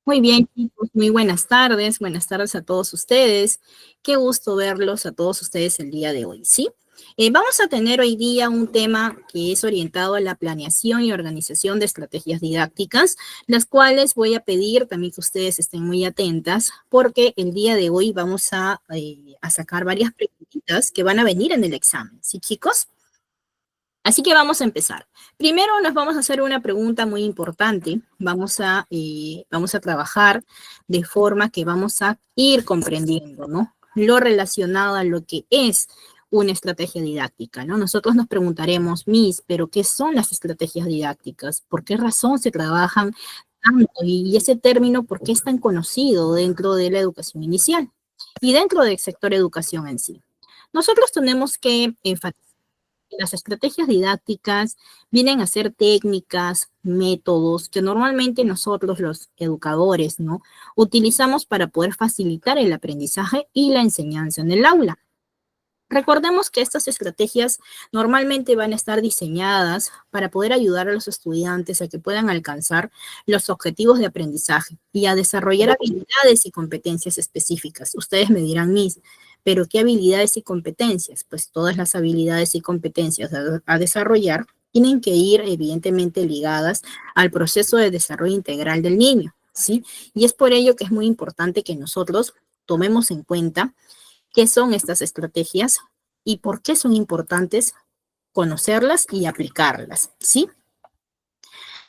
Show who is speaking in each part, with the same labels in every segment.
Speaker 1: Muy bien, chicos, muy buenas tardes a todos ustedes. Qué gusto verlos a todos ustedes el día de hoy, ¿sí? Vamos a tener hoy día un tema que es orientado a la planeación y organización de estrategias didácticas, las cuales voy a pedir también que ustedes estén muy atentas, porque el día de hoy vamos a sacar varias preguntitas que van a venir en el examen, ¿sí, chicos? Así que vamos a empezar. Primero nos vamos a hacer una pregunta muy importante. Vamos a trabajar de forma que vamos a ir comprendiendo, ¿no? Lo relacionado a lo que es una estrategia didáctica, ¿no? Nosotros nos preguntaremos, Miss, ¿pero qué son las estrategias didácticas? ¿Por qué razón se trabajan tanto? Y ese término, ¿por qué es tan conocido dentro de la educación inicial y dentro del sector educación en sí? Nosotros tenemos que enfatizar las estrategias didácticas vienen a ser técnicas, métodos que normalmente nosotros los educadores, ¿no? Utilizamos para poder facilitar el aprendizaje y la enseñanza en el aula. Recordemos que estas estrategias normalmente van a estar diseñadas para poder ayudar a los estudiantes a que puedan alcanzar los objetivos de aprendizaje y a desarrollar habilidades y competencias específicas. Ustedes me dirán, Miss, pero ¿qué habilidades y competencias? Pues todas las habilidades y competencias a desarrollar tienen que ir evidentemente ligadas al proceso de desarrollo integral del niño, ¿sí? Y es por ello que es muy importante que nosotros tomemos en cuenta qué son estas estrategias y por qué son importantes conocerlas y aplicarlas, ¿sí?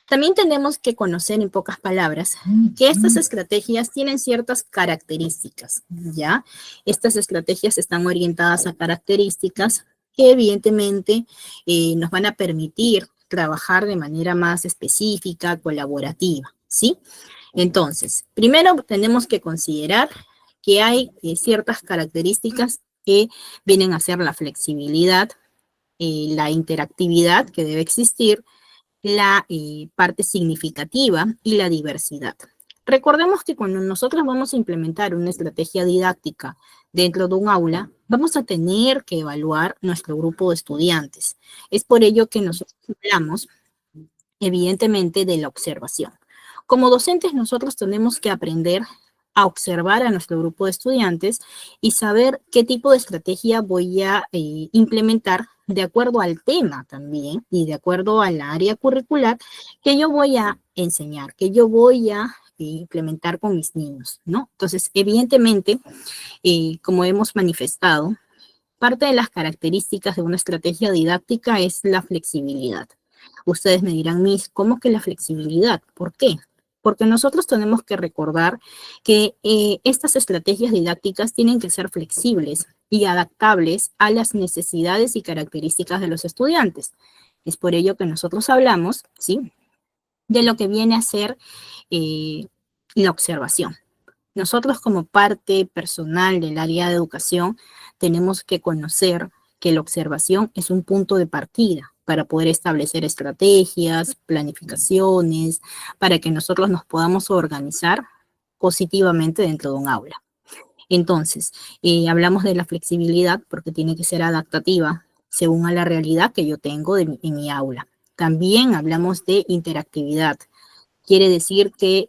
Speaker 1: También tenemos que conocer en pocas palabras que estas estrategias tienen ciertas características, ¿ya? Estas estrategias están orientadas a características que evidentemente nos van a permitir trabajar de manera más específica, colaborativa, ¿sí? Entonces, primero tenemos que considerar que hay ciertas características que vienen a ser la flexibilidad, la interactividad que debe existir, la parte significativa y la diversidad. Recordemos que cuando nosotros vamos a implementar una estrategia didáctica dentro de un aula, vamos a tener que evaluar nuestro grupo de estudiantes. Es por ello que nosotros hablamos, evidentemente, de la observación. Como docentes, nosotros tenemos que aprender a observar a nuestro grupo de estudiantes y saber qué tipo de estrategia voy a implementar de acuerdo al tema también y de acuerdo al área curricular que yo voy a enseñar, que yo voy a implementar con mis niños, ¿no? Entonces, evidentemente, como hemos manifestado, parte de las características de una estrategia didáctica es la flexibilidad. Ustedes me dirán, Miss, ¿cómo que la flexibilidad? ¿Por qué? Porque nosotros tenemos que recordar que estas estrategias didácticas tienen que ser flexibles y adaptables a las necesidades y características de los estudiantes. Es por ello que nosotros hablamos, ¿sí?, de lo que viene a ser eh, la observación. Nosotros como parte personal del área de educación tenemos que conocer que la observación es un punto de partida para poder establecer estrategias, planificaciones, para que nosotros nos podamos organizar positivamente dentro de un aula. Entonces, hablamos de la flexibilidad porque tiene que ser adaptativa según a la realidad que yo tengo en mi aula. También hablamos de interactividad. Quiere decir que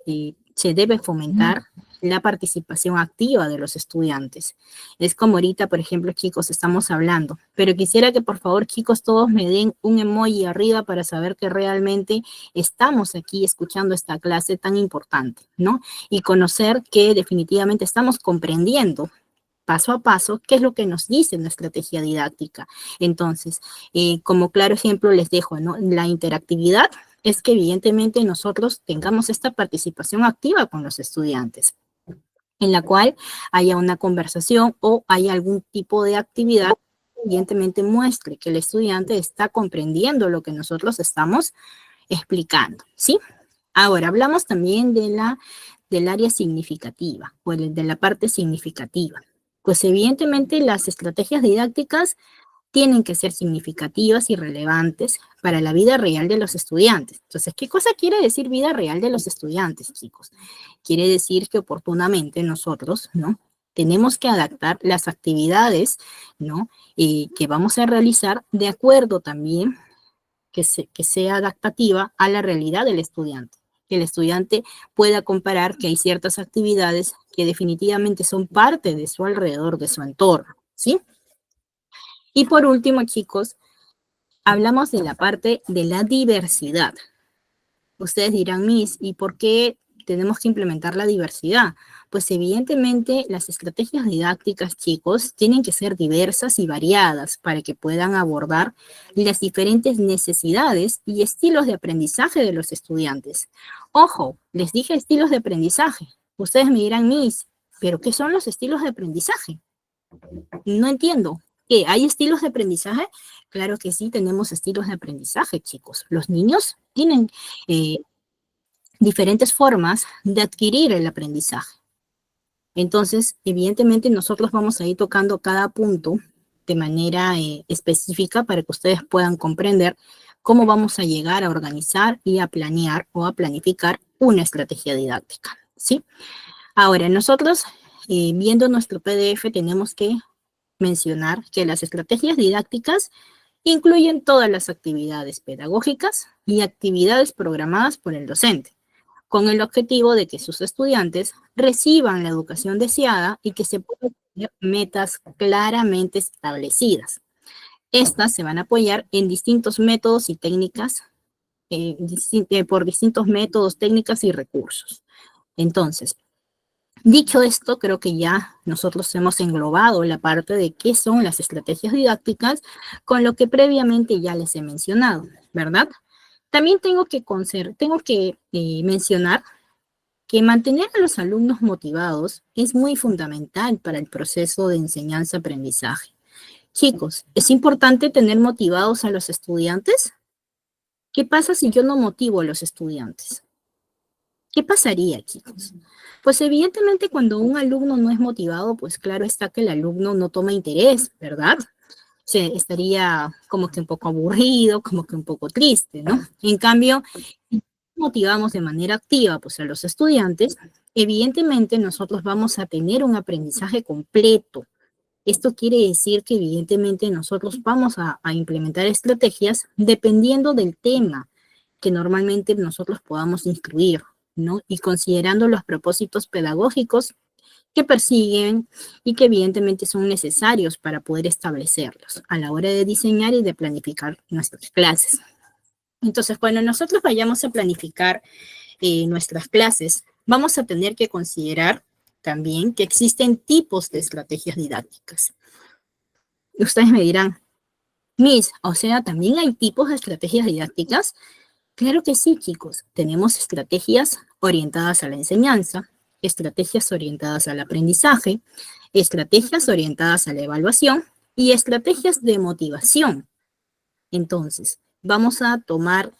Speaker 1: se debe fomentar la participación activa de los estudiantes. Es como ahorita, por ejemplo, chicos, estamos hablando, pero quisiera que por favor, chicos, todos me den un emoji arriba para saber que realmente estamos aquí escuchando esta clase tan importante, ¿no? Y conocer que definitivamente estamos comprendiendo paso a paso qué es lo que nos dice nuestra estrategia didáctica. Entonces, como claro ejemplo les dejo, ¿no?, la interactividad es que evidentemente nosotros tengamos esta participación activa con los estudiantes, en la cual haya una conversación o haya algún tipo de actividad que evidentemente muestre que el estudiante está comprendiendo lo que nosotros estamos explicando, ¿sí? Ahora, hablamos también del área significativa o de la parte significativa. Pues evidentemente las estrategias didácticas tienen que ser significativas y relevantes para la vida real de los estudiantes. Entonces, ¿qué cosa quiere decir vida real de los estudiantes, chicos? Quiere decir que oportunamente nosotros, ¿no?, tenemos que adaptar las actividades, ¿no?, que vamos a realizar de acuerdo también que sea adaptativa a la realidad del estudiante. que el estudiante pueda comparar que hay ciertas actividades que definitivamente son parte de su alrededor, de su entorno, ¿sí? Y por último, chicos, hablamos de la parte de la diversidad. Ustedes dirán, Miss, ¿y por qué tenemos que implementar la diversidad? Pues evidentemente las estrategias didácticas, chicos, tienen que ser diversas y variadas para que puedan abordar las diferentes necesidades y estilos de aprendizaje de los estudiantes. Ojo, les dije estilos de aprendizaje. Ustedes me dirán, Miss, ¿pero qué son los estilos de aprendizaje? No entiendo. ¿Qué? ¿Hay estilos de aprendizaje? Claro que sí, tenemos estilos de aprendizaje, chicos. Los niños tienen eh, diferentes formas de adquirir el aprendizaje. Entonces, evidentemente, nosotros vamos a ir tocando cada punto de manera específica para que ustedes puedan comprender cómo vamos a llegar a organizar y a planear o a planificar una estrategia didáctica, ¿sí? Ahora, nosotros, viendo nuestro PDF, tenemos que mencionar que las estrategias didácticas incluyen todas las actividades pedagógicas y actividades programadas por el docente, con el objetivo de que sus estudiantes reciban la educación deseada y que se puedan tener metas claramente establecidas. Estas se van a apoyar en distintos métodos y técnicas, por distintos métodos, técnicas y recursos. Entonces, dicho esto, creo que ya nosotros hemos englobado la parte de qué son las estrategias didácticas con lo que previamente ya les he mencionado, ¿verdad? También tengo que mencionar que mantener a los alumnos motivados es muy fundamental para el proceso de enseñanza-aprendizaje. Chicos, ¿es importante tener motivados a los estudiantes? ¿Qué pasa si yo no motivo a los estudiantes? ¿Qué pasaría, chicos? Pues evidentemente cuando un alumno no es motivado, pues claro está que el alumno no toma interés, ¿verdad? Estaría como que un poco aburrido, como que un poco triste, ¿no? En cambio, si motivamos de manera activa pues a los estudiantes, evidentemente nosotros vamos a tener un aprendizaje completo. Esto quiere decir que evidentemente nosotros vamos a implementar estrategias dependiendo del tema que normalmente nosotros podamos instruir, ¿no? Y considerando los propósitos pedagógicos que persiguen y que evidentemente son necesarios para poder establecerlos a la hora de diseñar y de planificar nuestras clases. Entonces, cuando nosotros vayamos a planificar nuestras clases, vamos a tener que considerar también que existen tipos de estrategias didácticas. Ustedes me dirán, Miss, o sea, ¿también hay tipos de estrategias didácticas? Claro que sí, chicos. Tenemos estrategias orientadas a la enseñanza, estrategias orientadas al aprendizaje, estrategias orientadas a la evaluación y estrategias de motivación. Entonces, vamos a tomar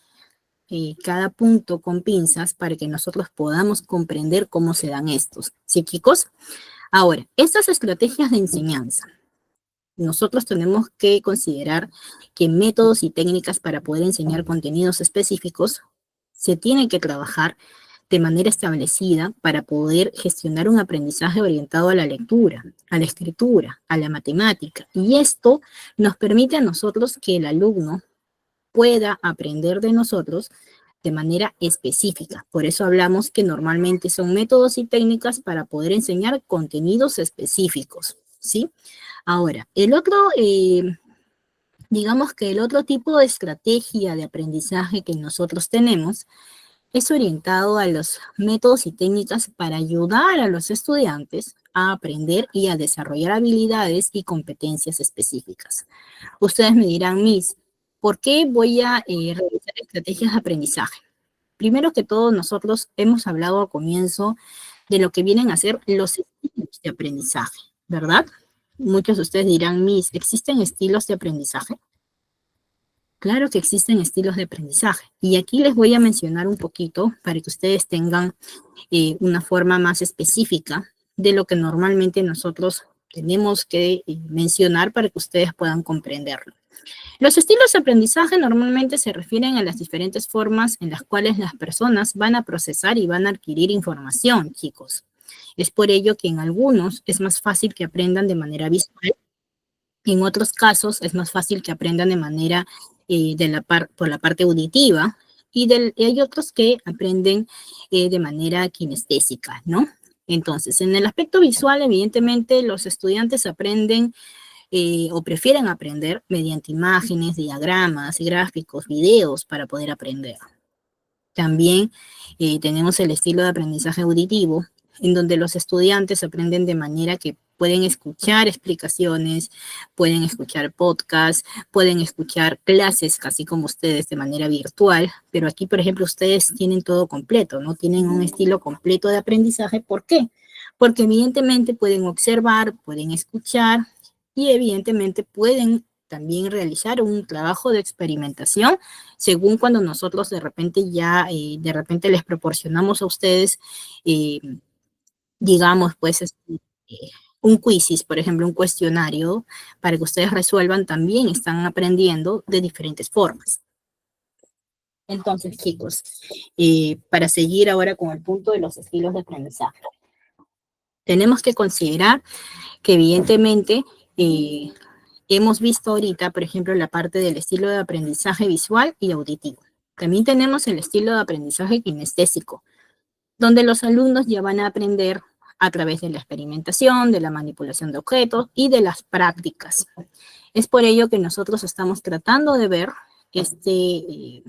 Speaker 1: cada punto con pinzas para que nosotros podamos comprender cómo se dan estos. ¿Sí, chicos? Ahora, estas estrategias de enseñanza. Nosotros tenemos que considerar que métodos y técnicas para poder enseñar contenidos específicos se tienen que trabajar de manera establecida para poder gestionar un aprendizaje orientado a la lectura, a la escritura, a la matemática. Y esto nos permite a nosotros que el alumno pueda aprender de nosotros de manera específica. Por eso hablamos que normalmente son métodos y técnicas para poder enseñar contenidos específicos, ¿sí? Ahora, digamos que el otro tipo de estrategia de aprendizaje que nosotros tenemos es orientado a los métodos y técnicas para ayudar a los estudiantes a aprender y a desarrollar habilidades y competencias específicas. Ustedes me dirán, Miss, ¿por qué voy a realizar estrategias de aprendizaje? Primero que todo, nosotros hemos hablado al comienzo de lo que vienen a ser los estilos de aprendizaje, ¿verdad? Muchos de ustedes dirán, Miss, ¿existen estilos de aprendizaje? Claro que existen estilos de aprendizaje. Y aquí les voy a mencionar un poquito para que ustedes tengan una forma más específica de lo que normalmente nosotros tenemos que mencionar para que ustedes puedan comprenderlo. Los estilos de aprendizaje normalmente se refieren a las diferentes formas en las cuales las personas van a procesar y van a adquirir información, chicos. Es por ello que en algunos es más fácil que aprendan de manera visual, en otros casos es más fácil que aprendan de manera por la parte auditiva, y hay otros que aprenden de manera kinestésica, ¿no? Entonces, en el aspecto visual, evidentemente, los estudiantes aprenden o prefieren aprender mediante imágenes, diagramas, gráficos, videos para poder aprender. También tenemos el estilo de aprendizaje auditivo, en donde los estudiantes aprenden de manera que pueden escuchar explicaciones, pueden escuchar podcasts, pueden escuchar clases, casi como ustedes, de manera virtual, pero aquí, por ejemplo, ustedes tienen todo completo, ¿no? Tienen un estilo completo de aprendizaje. ¿Por qué? Porque evidentemente pueden observar, pueden escuchar y evidentemente pueden también realizar un trabajo de experimentación según cuando nosotros de repente de repente les proporcionamos a ustedes, eh, digamos, pues, un quizzes, por ejemplo, un cuestionario para que ustedes resuelvan, también están aprendiendo de diferentes formas. Entonces, chicos, para seguir ahora con el punto de los estilos de aprendizaje, tenemos que considerar que evidentemente hemos visto ahorita, por ejemplo, la parte del estilo de aprendizaje visual y auditivo. También tenemos el estilo de aprendizaje kinestésico, donde los alumnos ya van a aprender a través de la experimentación, de la manipulación de objetos y de las prácticas. Es por ello que nosotros estamos tratando de ver este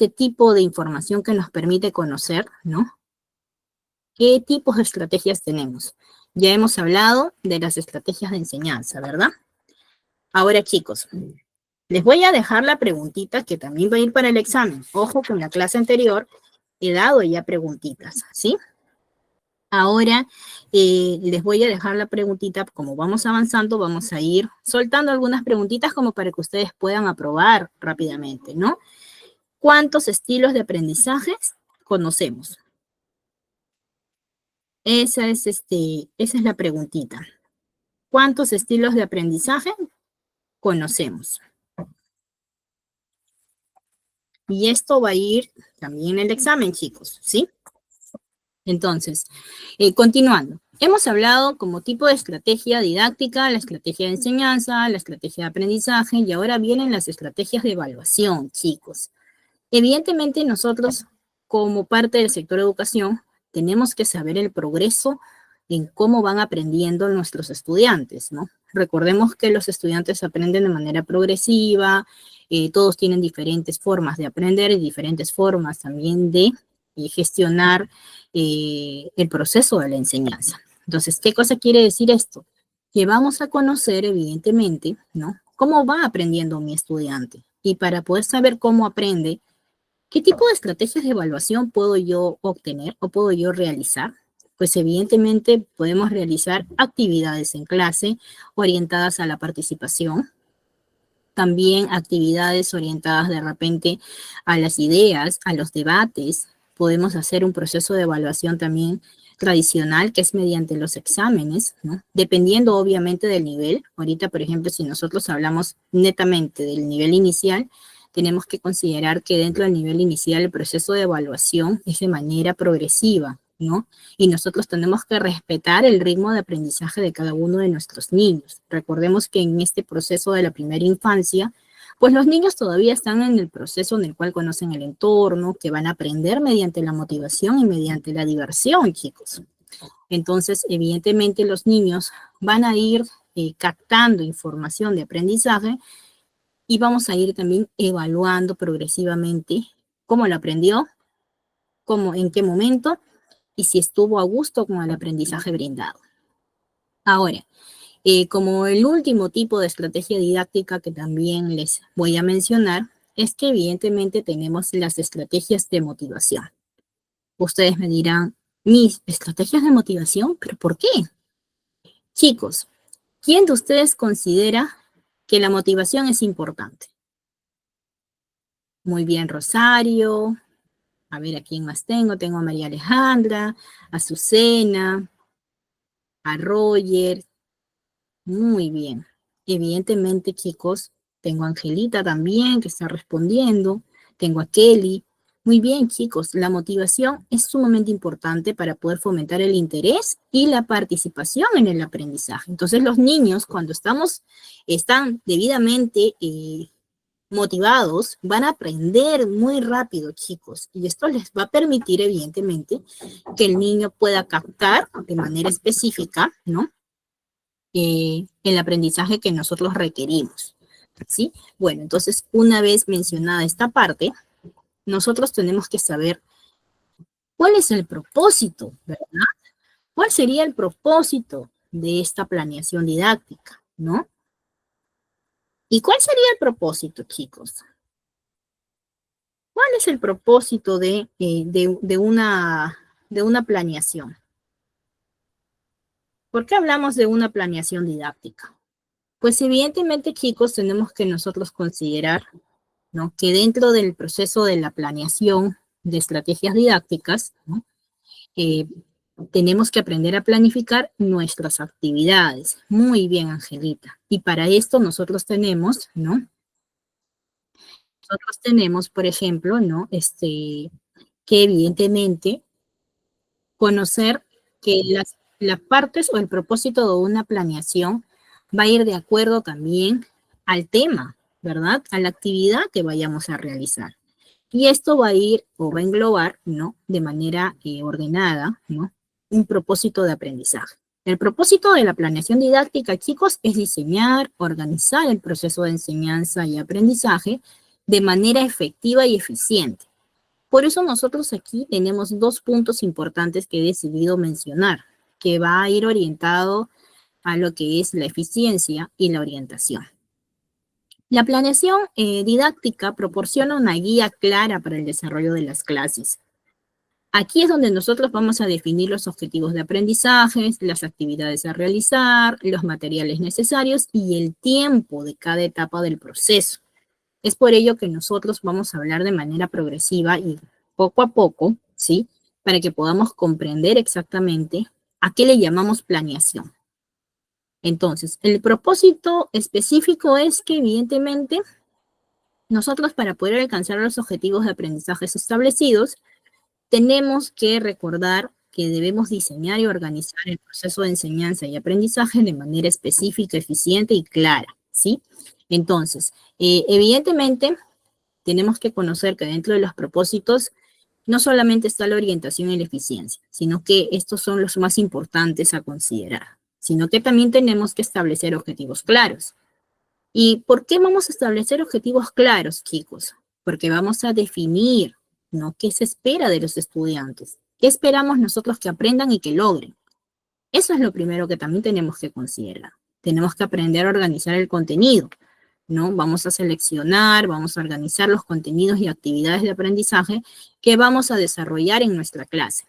Speaker 1: tipo de información que nos permite conocer, ¿no? ¿Qué tipos de estrategias tenemos? Ya hemos hablado de las estrategias de enseñanza, ¿verdad? Ahora, chicos, les voy a dejar la preguntita que también va a ir para el examen. Ojo, que en la clase anterior he dado ya preguntitas, ¿sí? Ahora les voy a dejar la preguntita, como vamos avanzando, vamos a ir soltando algunas preguntitas como para que ustedes puedan aprobar rápidamente, ¿no? ¿Cuántos estilos de aprendizajes conocemos? Esa es la preguntita. ¿Cuántos estilos de aprendizaje conocemos? Y esto va a ir también en el examen, chicos, ¿sí? Entonces, continuando. Hemos hablado como tipo de estrategia didáctica, la estrategia de enseñanza, la estrategia de aprendizaje, y ahora vienen las estrategias de evaluación, chicos. Evidentemente, nosotros, como parte del sector educación, tenemos que saber el progreso en cómo van aprendiendo nuestros estudiantes, ¿no? Recordemos que los estudiantes aprenden de manera progresiva, todos tienen diferentes formas de aprender y diferentes formas también de gestionar el proceso de la enseñanza. Entonces, ¿qué cosa quiere decir esto? Que vamos a conocer, evidentemente, ¿no? Cómo va aprendiendo mi estudiante. Y para poder saber cómo aprende, ¿qué tipo de estrategias de evaluación puedo yo obtener o puedo yo realizar? Pues evidentemente podemos realizar actividades en clase orientadas a la participación, también actividades orientadas de repente a las ideas, a los debates. Podemos hacer un proceso de evaluación también tradicional, que es mediante los exámenes, ¿no? Dependiendo obviamente del nivel. Ahorita, por ejemplo, si nosotros hablamos netamente del nivel inicial, tenemos que considerar que dentro del nivel inicial el proceso de evaluación es de manera progresiva, ¿no? Y nosotros tenemos que respetar el ritmo de aprendizaje de cada uno de nuestros niños. Recordemos que en este proceso de la primera infancia, pues los niños todavía están en el proceso en el cual conocen el entorno, que van a aprender mediante la motivación y mediante la diversión, chicos. Entonces, evidentemente, los niños van a ir captando información de aprendizaje y vamos a ir también evaluando progresivamente cómo lo aprendió, cómo, en qué momento y si estuvo a gusto con el aprendizaje brindado. Ahora, como el último tipo de estrategia didáctica que también les voy a mencionar, es que evidentemente tenemos las estrategias de motivación. Ustedes me dirán, mis estrategias de motivación, ¿pero por qué? Chicos, ¿quién de ustedes considera que la motivación es importante? Muy bien, Rosario. A ver, ¿a quién más tengo? Tengo a María Alejandra, a Azucena, a Roger. Muy bien. Evidentemente, chicos, tengo a Angelita también que está respondiendo. Tengo a Kelly. Muy bien, chicos, la motivación es sumamente importante para poder fomentar el interés y la participación en el aprendizaje. Entonces, los niños, cuando están debidamente motivados, van a aprender muy rápido, chicos, y esto les va a permitir, evidentemente, que el niño pueda captar de manera específica, ¿no? El aprendizaje que nosotros requerimos, ¿sí? Bueno, entonces, una vez mencionada esta parte, nosotros tenemos que saber cuál es el propósito, ¿verdad? ¿Cuál sería el propósito de esta planeación didáctica, ¿no? ¿Y cuál sería el propósito, chicos? ¿Cuál es el propósito de una planeación? ¿Por qué hablamos de una planeación didáctica? Pues evidentemente, chicos, tenemos que nosotros considerar, ¿no?, que dentro del proceso de la planeación de estrategias didácticas, ¿no?, eh, tenemos que aprender a planificar nuestras actividades. Muy bien, Angelita. Y para esto nosotros tenemos, ¿no? Nosotros tenemos, por ejemplo, ¿no? Que evidentemente conocer que las partes o el propósito de una planeación va a ir de acuerdo también al tema, ¿verdad? A la actividad que vayamos a realizar. Y esto va a ir o va a englobar, ¿no?, de manera ordenada, ¿no?, un propósito de aprendizaje. El propósito de la planeación didáctica, chicos, es diseñar, organizar el proceso de enseñanza y aprendizaje de manera efectiva y eficiente. Por eso nosotros aquí tenemos dos puntos importantes que he decidido mencionar, que va a ir orientado a lo que es la eficiencia y la orientación. La planeación didáctica proporciona una guía clara para el desarrollo de las clases. Aquí es donde nosotros vamos a definir los objetivos de aprendizaje, las actividades a realizar, los materiales necesarios y el tiempo de cada etapa del proceso. Es por ello que nosotros vamos a hablar de manera progresiva y poco a poco, ¿sí?, para que podamos comprender exactamente a qué le llamamos planeación. Entonces, el propósito específico es que, evidentemente, nosotros, para poder alcanzar los objetivos de aprendizaje establecidos, tenemos que recordar que debemos diseñar y organizar el proceso de enseñanza y aprendizaje de manera específica, eficiente y clara, ¿sí? Entonces, evidentemente, tenemos que conocer que dentro de los propósitos no solamente está la orientación y la eficiencia, sino que estos son los más importantes a considerar, sino que también tenemos que establecer objetivos claros. ¿Y por qué vamos a establecer objetivos claros, chicos? Porque vamos a definir, ¿no?, qué se espera de los estudiantes, qué esperamos nosotros que aprendan y que logren. Eso es lo primero que también tenemos que considerar. Tenemos que aprender a organizar el contenido, ¿no? Vamos a seleccionar, vamos a organizar los contenidos y actividades de aprendizaje que vamos a desarrollar en nuestra clase.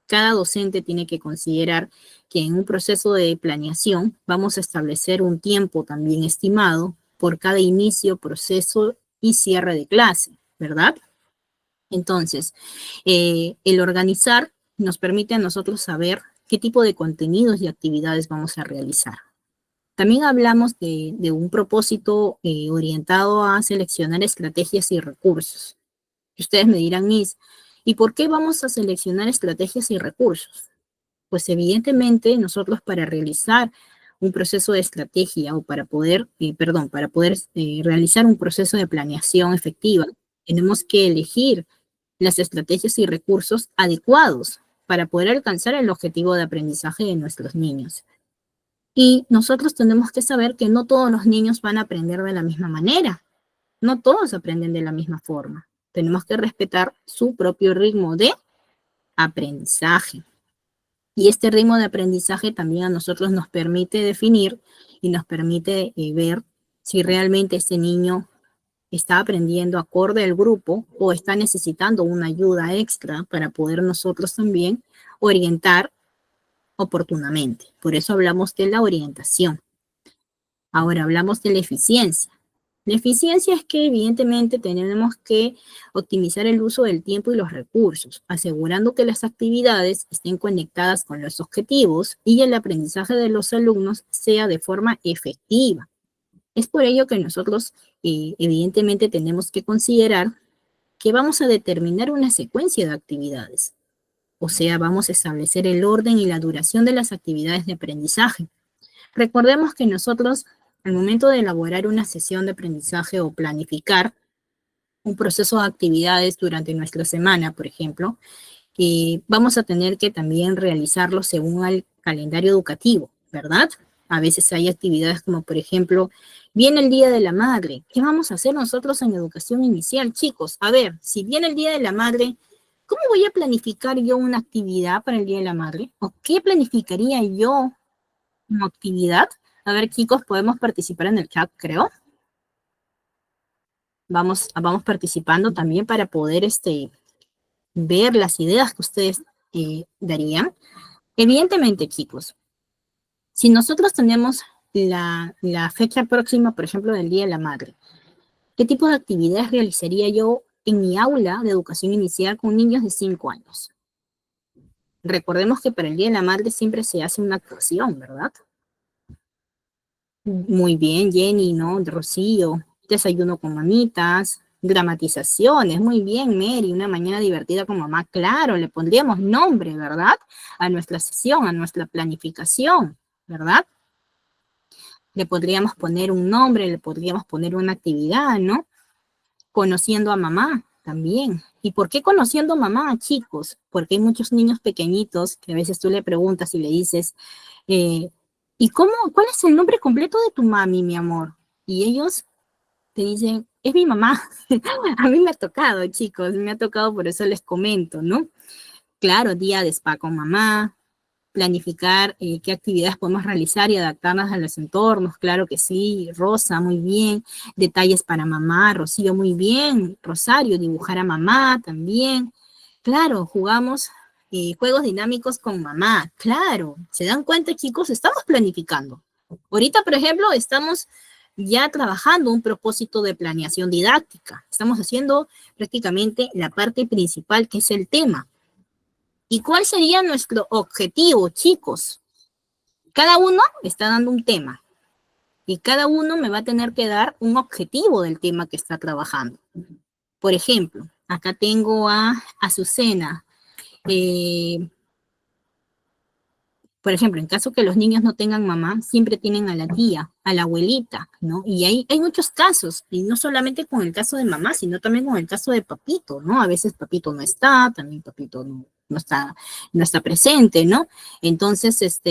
Speaker 1: Cada docente tiene que considerar que en un proceso de planeación vamos a establecer un tiempo también estimado por cada inicio, proceso y cierre de clase, ¿verdad? Entonces, el organizar nos permite a nosotros saber qué tipo de contenidos y actividades vamos a realizar. También hablamos de un propósito orientado a seleccionar estrategias y recursos. Ustedes me dirán, Miss, ¿y por qué vamos a seleccionar estrategias y recursos? Pues evidentemente nosotros, para realizar un proceso de estrategia o para poder realizar un proceso de planeación efectiva, tenemos que elegir las estrategias y recursos adecuados para poder alcanzar el objetivo de aprendizaje de nuestros niños. Y nosotros tenemos que saber que no todos los niños van a aprender de la misma manera. No todos aprenden de la misma forma. Tenemos que respetar su propio ritmo de aprendizaje. Y este ritmo de aprendizaje también a nosotros nos permite definir y nos permite ver si realmente ese niño está aprendiendo acorde al grupo o está necesitando una ayuda extra para poder nosotros también orientar oportunamente. Por eso hablamos de la orientación. Ahora hablamos de la eficiencia. La eficiencia es que evidentemente tenemos que optimizar el uso del tiempo y los recursos, asegurando que las actividades estén conectadas con los objetivos y el aprendizaje de los alumnos sea de forma efectiva. Es por ello que nosotros evidentemente tenemos que considerar que vamos a determinar una secuencia de actividades. O sea, vamos a establecer el orden y la duración de las actividades de aprendizaje. Recordemos que nosotros, al momento de elaborar una sesión de aprendizaje o planificar, un proceso de actividades durante nuestra semana, por ejemplo, vamos a tener que también realizarlo según el calendario educativo, ¿verdad? A veces hay actividades como, por ejemplo, viene el Día de la Madre. ¿Qué vamos a hacer nosotros en educación inicial, chicos? A ver, si viene el Día de la Madre, ¿cómo voy a planificar yo una actividad para el Día de la Madre? ¿O qué planificaría yo como actividad? A ver, chicos, podemos participar en el chat, creo. Vamos participando también para poder ver las ideas que ustedes darían. Evidentemente, chicos, si nosotros tenemos la fecha próxima, por ejemplo, del Día de la Madre, ¿qué tipo de actividades realizaría yo en mi aula de educación inicial con niños de 5 años? Recordemos que para el Día de la Madre siempre se hace una actuación, ¿verdad? Muy bien, Jenny, ¿no? Rocío, desayuno con mamitas, dramatizaciones, muy bien, Mary, una mañana divertida con mamá, claro, le pondríamos nombre, ¿verdad? A nuestra sesión, a nuestra planificación, ¿verdad? Le podríamos poner un nombre, le podríamos poner una actividad, ¿no? Conociendo a mamá también. ¿Y por qué conociendo a mamá, chicos? Porque hay muchos niños pequeñitos que a veces tú le preguntas y le dices, eh, ¿y cuál es el nombre completo de tu mami, mi amor? Y ellos te dicen, es mi mamá. A mí me ha tocado, chicos, me ha tocado, por eso les comento, ¿no? Claro, día de spa con mamá, planificar qué actividades podemos realizar y adaptarnos a los entornos, claro que sí, Rosa, muy bien, detalles para mamá, Rocío, muy bien, Rosario, dibujar a mamá también, claro, jugamos juegos dinámicos con mamá, claro, ¿se dan cuenta, chicos? Estamos planificando. Ahorita, por ejemplo, estamos ya trabajando un propósito de planeación didáctica, estamos haciendo prácticamente la parte principal que es el tema. ¿Y cuál sería nuestro objetivo, chicos? Cada uno está dando un tema y cada uno me va a tener que dar un objetivo del tema que está trabajando. Por ejemplo, acá tengo a Azucena. Eh, por ejemplo, en caso que los niños no tengan mamá, siempre tienen a la tía, a la abuelita, ¿no? Y hay muchos casos, y no solamente con el caso de mamá, sino también con el caso de papito, ¿no? A veces papito no está, también papito no está presente, ¿no? Entonces,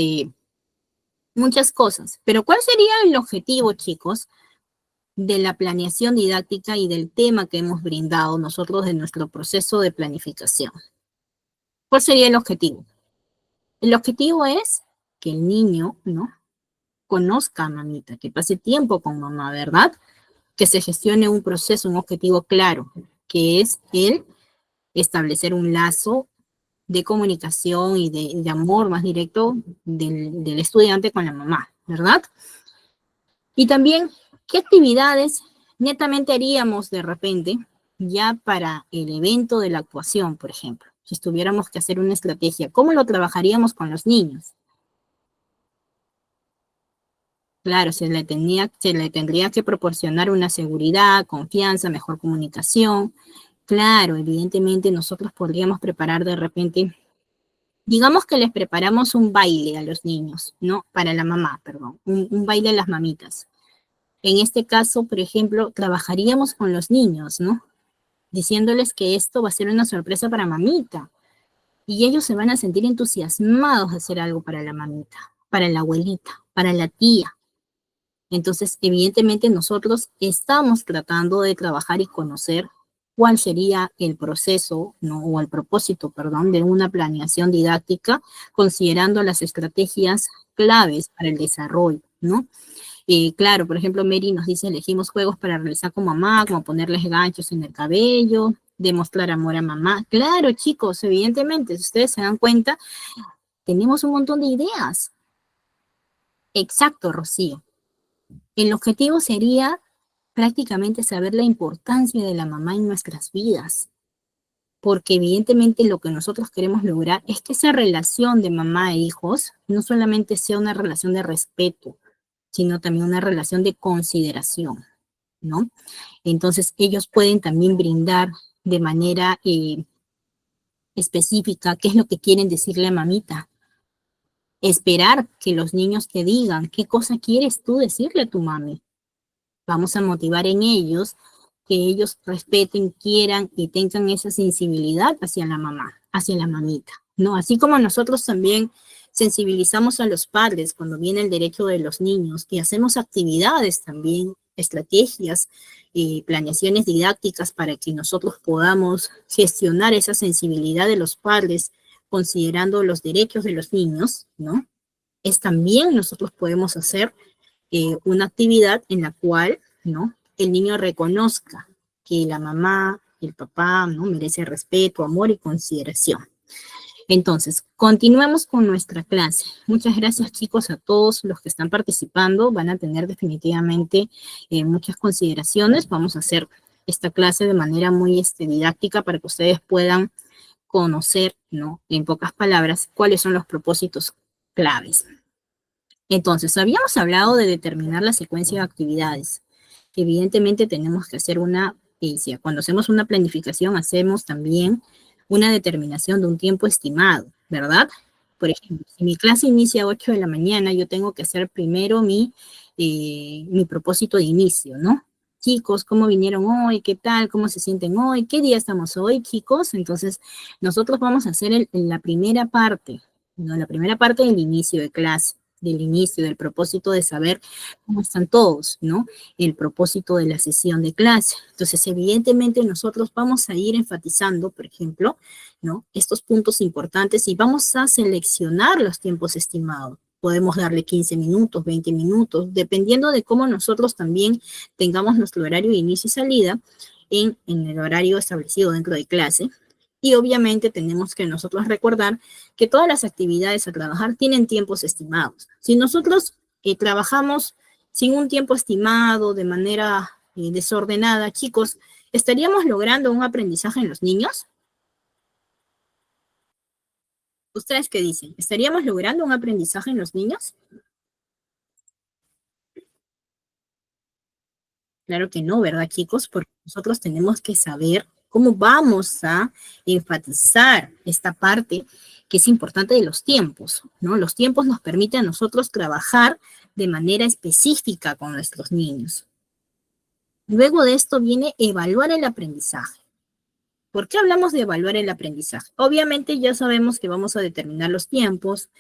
Speaker 1: muchas cosas. Pero ¿cuál sería el objetivo, chicos, de la planeación didáctica y del tema que hemos brindado nosotros de nuestro proceso de planificación? ¿Cuál sería el objetivo? El objetivo es que el niño, ¿no? Conozca a mamita, que pase tiempo con mamá, ¿verdad? Que se gestione un proceso, un objetivo claro, que es el establecer un lazo de comunicación y de amor más directo del estudiante con la mamá, ¿verdad? Y también, ¿qué actividades netamente haríamos de repente ya para el evento de la actuación, por ejemplo? Si tuviéramos que hacer una estrategia, ¿cómo lo trabajaríamos con los niños? Claro, se le tendría que proporcionar una seguridad, confianza, mejor comunicación. Claro, evidentemente nosotros podríamos preparar de repente, digamos que les preparamos un baile a los niños, ¿no? Para la mamá, perdón, un baile a las mamitas. En este caso, por ejemplo, trabajaríamos con los niños, ¿no? Diciéndoles que esto va a ser una sorpresa para mamita. Y ellos se van a sentir entusiasmados de hacer algo para la mamita, para la abuelita, para la tía. Entonces, evidentemente nosotros estamos tratando de trabajar y conocer cuál sería el proceso, ¿no? O el propósito, perdón, de una planeación didáctica, considerando las estrategias claves para el desarrollo, ¿no? Claro, por ejemplo, Mary nos dice, elegimos juegos para realizar con mamá, como ponerles ganchos en el cabello, demostrar amor a mamá. Claro, chicos, evidentemente, si ustedes se dan cuenta, tenemos un montón de ideas. Exacto, Rocío. El objetivo sería prácticamente saber la importancia de la mamá en nuestras vidas, porque evidentemente lo que nosotros queremos lograr es que esa relación de mamá e hijos no solamente sea una relación de respeto, sino también una relación de consideración, ¿no? Entonces ellos pueden también brindar de manera específica qué es lo que quieren decirle a mamita. Esperar que los niños te digan qué cosa quieres tú decirle a tu mami. Vamos a motivar en ellos que ellos respeten, quieran y tengan esa sensibilidad hacia la mamá, hacia la mamita, ¿no? Así como nosotros también sensibilizamos a los padres cuando viene el derecho de los niños y hacemos actividades también, estrategias y planeaciones didácticas para que nosotros podamos gestionar esa sensibilidad de los padres considerando los derechos de los niños, ¿no? Es también nosotros podemos hacer una actividad en la cual, ¿no? El niño reconozca que la mamá, el papá, ¿no? Merece respeto, amor y consideración. Entonces, continuemos con nuestra clase. Muchas gracias, chicos, a todos los que están participando. Van a tener definitivamente muchas consideraciones. Vamos a hacer esta clase de manera muy didáctica para que ustedes puedan conocer, ¿no? En pocas palabras, cuáles son los propósitos claves. Entonces, habíamos hablado de determinar la secuencia de actividades. Evidentemente tenemos que hacer cuando hacemos una planificación, hacemos también una determinación de un tiempo estimado, ¿verdad? Por ejemplo, si mi clase inicia a 8 de la mañana, yo tengo que hacer primero mi propósito de inicio, ¿no? Chicos, ¿cómo vinieron hoy? ¿Qué tal? ¿Cómo se sienten hoy? ¿Qué día estamos hoy, chicos? Entonces, nosotros vamos a hacer la primera parte, ¿no? La primera parte del inicio de clase, del inicio, del propósito de saber cómo están todos, ¿no? El propósito de la sesión de clase. Entonces, evidentemente, nosotros vamos a ir enfatizando, por ejemplo, ¿no? Estos puntos importantes y vamos a seleccionar los tiempos estimados. Podemos darle 15 minutos, 20 minutos, dependiendo de cómo nosotros también tengamos nuestro horario de inicio y salida en el horario establecido dentro de clase. Y obviamente tenemos que nosotros recordar que todas las actividades a trabajar tienen tiempos estimados. Si nosotros trabajamos sin un tiempo estimado, de manera desordenada, chicos, ¿estaríamos logrando un aprendizaje en los niños? ¿Ustedes qué dicen? ¿Estaríamos logrando un aprendizaje en los niños? Claro que no, ¿verdad, chicos? Porque nosotros tenemos que saber cómo vamos a enfatizar esta parte que es importante de los tiempos, ¿no? Los tiempos nos permiten a nosotros trabajar de manera específica con nuestros niños. Luego de esto viene evaluar el aprendizaje. ¿Por qué hablamos de evaluar el aprendizaje? Obviamente ya sabemos que vamos a determinar los tiempos,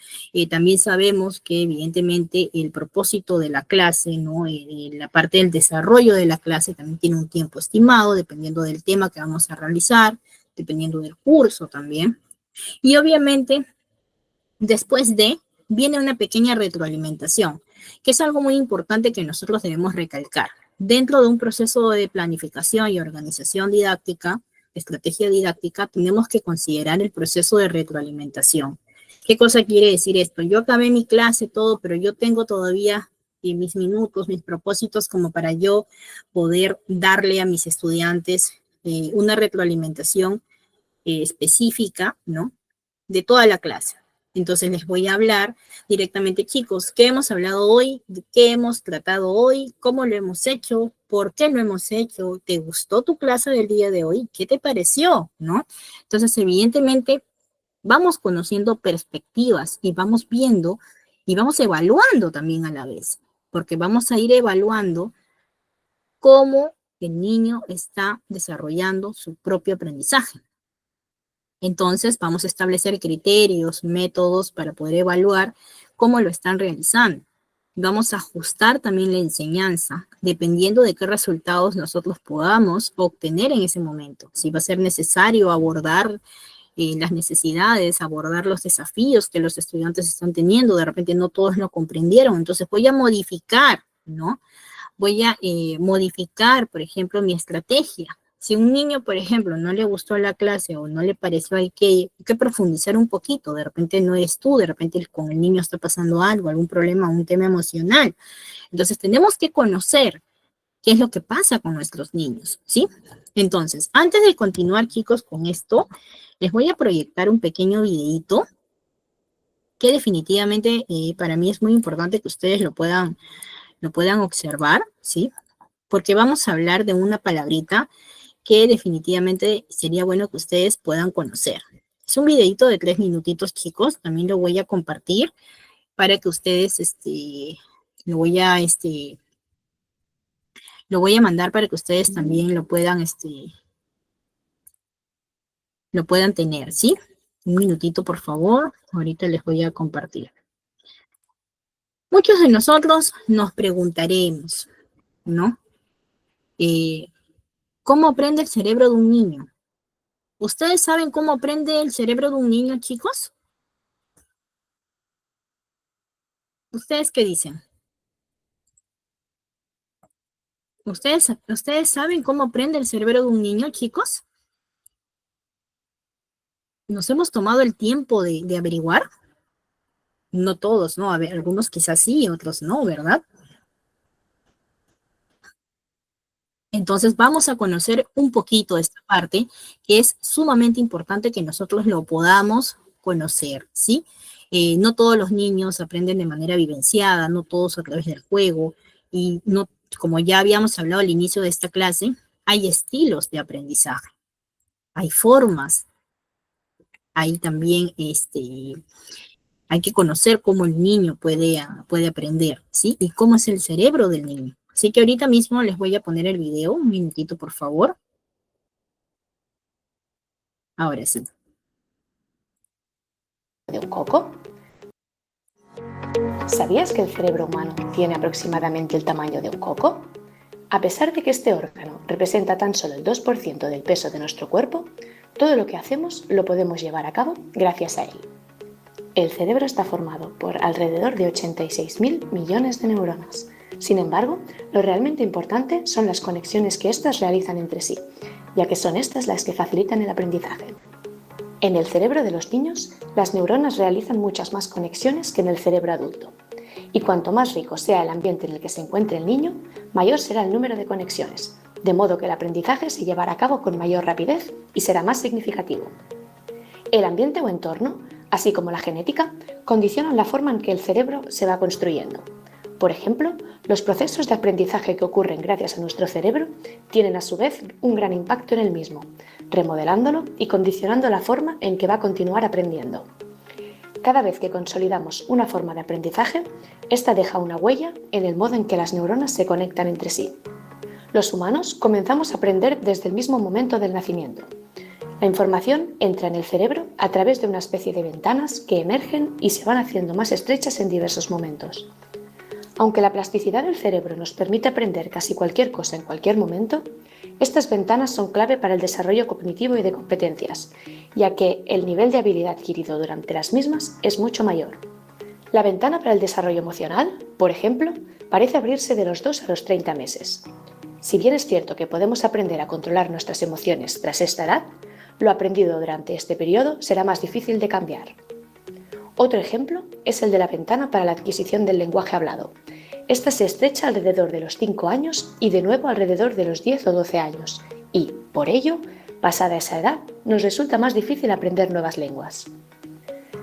Speaker 1: también sabemos que evidentemente el propósito de la clase, ¿no? La parte del desarrollo de la clase también tiene un tiempo estimado, dependiendo del tema que vamos a realizar, dependiendo del curso también. Y obviamente después viene una pequeña retroalimentación, que es algo muy importante que nosotros debemos recalcar. Dentro de un proceso de planificación y organización didáctica, estrategia didáctica, tenemos que considerar el proceso de retroalimentación. ¿Qué cosa quiere decir esto? Yo acabé mi clase, todo, pero yo tengo todavía mis minutos, mis propósitos como para yo poder darle a mis estudiantes una retroalimentación específica, ¿no? De toda la clase. Entonces les voy a hablar directamente, chicos, ¿qué hemos hablado hoy? ¿De qué hemos tratado hoy? ¿Cómo lo hemos hecho? ¿Por qué lo hemos hecho? ¿Te gustó tu clase del día de hoy? ¿Qué te pareció? ¿No? Entonces, evidentemente, vamos conociendo perspectivas y vamos viendo y vamos evaluando también a la vez, porque vamos a ir evaluando cómo el niño está desarrollando su propio aprendizaje. Entonces, vamos a establecer criterios, métodos para poder evaluar cómo lo están realizando. Vamos a ajustar también la enseñanza, dependiendo de qué resultados nosotros podamos obtener en ese momento. Si va a ser necesario abordar las necesidades, abordar los desafíos que los estudiantes están teniendo, de repente no todos lo comprendieron, entonces voy a modificar, ¿no? Voy a modificar, por ejemplo, mi estrategia. Si un niño, por ejemplo, no le gustó la clase o no le pareció, hay que profundizar un poquito. De repente no eres tú, de repente con el niño está pasando algo, algún problema, un tema emocional. Entonces tenemos que conocer qué es lo que pasa con nuestros niños, ¿sí? Entonces, antes de continuar, chicos, con esto, les voy a proyectar un pequeño videito que definitivamente para mí es muy importante que ustedes lo puedan observar, ¿sí? Porque vamos a hablar de una palabrita que definitivamente sería bueno que ustedes puedan conocer. Es un videito de 3 minutitos, chicos. También lo voy a compartir para que ustedes, lo voy a Lo voy a mandar para que ustedes también lo puedan tener, ¿sí? Un minutito, por favor. Ahorita les voy a compartir. Muchos de nosotros nos preguntaremos, ¿no? ¿Cómo aprende el cerebro de un niño? ¿Ustedes saben cómo aprende el cerebro de un niño, chicos? ¿Ustedes qué dicen? ¿Ustedes saben cómo aprende el cerebro de un niño, chicos? ¿Nos hemos tomado el tiempo de averiguar? No todos, ¿no? A ver, algunos quizás sí, otros no, ¿verdad? Entonces vamos a conocer un poquito esta parte, que es sumamente importante que nosotros lo podamos conocer, ¿sí? No todos los niños aprenden de manera vivenciada, no todos a través del juego, y no, como ya habíamos hablado al inicio de esta clase, hay estilos de aprendizaje, hay formas, hay también hay que conocer cómo el niño puede aprender, ¿sí? Y cómo es el cerebro del niño. Así que ahorita mismo les voy a poner el video, un minutito, por favor. Ahora sí.
Speaker 2: ¿De un coco? ¿Sabías que el cerebro humano tiene aproximadamente el tamaño de un coco? A pesar de que este órgano representa tan solo el 2% del peso de nuestro cuerpo, todo lo que hacemos lo podemos llevar a cabo gracias a él. El cerebro está formado por alrededor de 86.000 millones de neuronas. Sin embargo, lo realmente importante son las conexiones que éstas realizan entre sí, ya que son estas las que facilitan el aprendizaje. En el cerebro de los niños, las neuronas realizan muchas más conexiones que en el cerebro adulto. Y cuanto más rico sea el ambiente en el que se encuentre el niño, mayor será el número de conexiones, de modo que el aprendizaje se llevará a cabo con mayor rapidez y será más significativo. El ambiente o entorno, así como la genética, condicionan la forma en que el cerebro se va construyendo. Por ejemplo, los procesos de aprendizaje que ocurren gracias a nuestro cerebro tienen a su vez un gran impacto en el mismo, remodelándolo y condicionando la forma en que va a continuar aprendiendo. Cada vez que consolidamos una forma de aprendizaje, esta deja una huella en el modo en que las neuronas se conectan entre sí. Los humanos comenzamos a aprender desde el mismo momento del nacimiento. La información entra en el cerebro a través de una especie de ventanas que emergen y se van haciendo más estrechas en diversos momentos. Aunque la plasticidad del cerebro nos permite aprender casi cualquier cosa en cualquier momento, estas ventanas son clave para el desarrollo cognitivo y de competencias, ya que el nivel de habilidad adquirido durante las mismas es mucho mayor. La ventana para el desarrollo emocional, por ejemplo, parece abrirse de los 2 a los 30 meses. Si bien es cierto que podemos aprender a controlar nuestras emociones tras esta edad, lo aprendido durante este periodo será más difícil de cambiar. Otro ejemplo es el de la ventana para la adquisición del lenguaje hablado. Esta se estrecha alrededor de los 5 años y de nuevo alrededor de los 10 o 12 años, y, por ello, pasada esa edad, nos resulta más difícil aprender nuevas lenguas.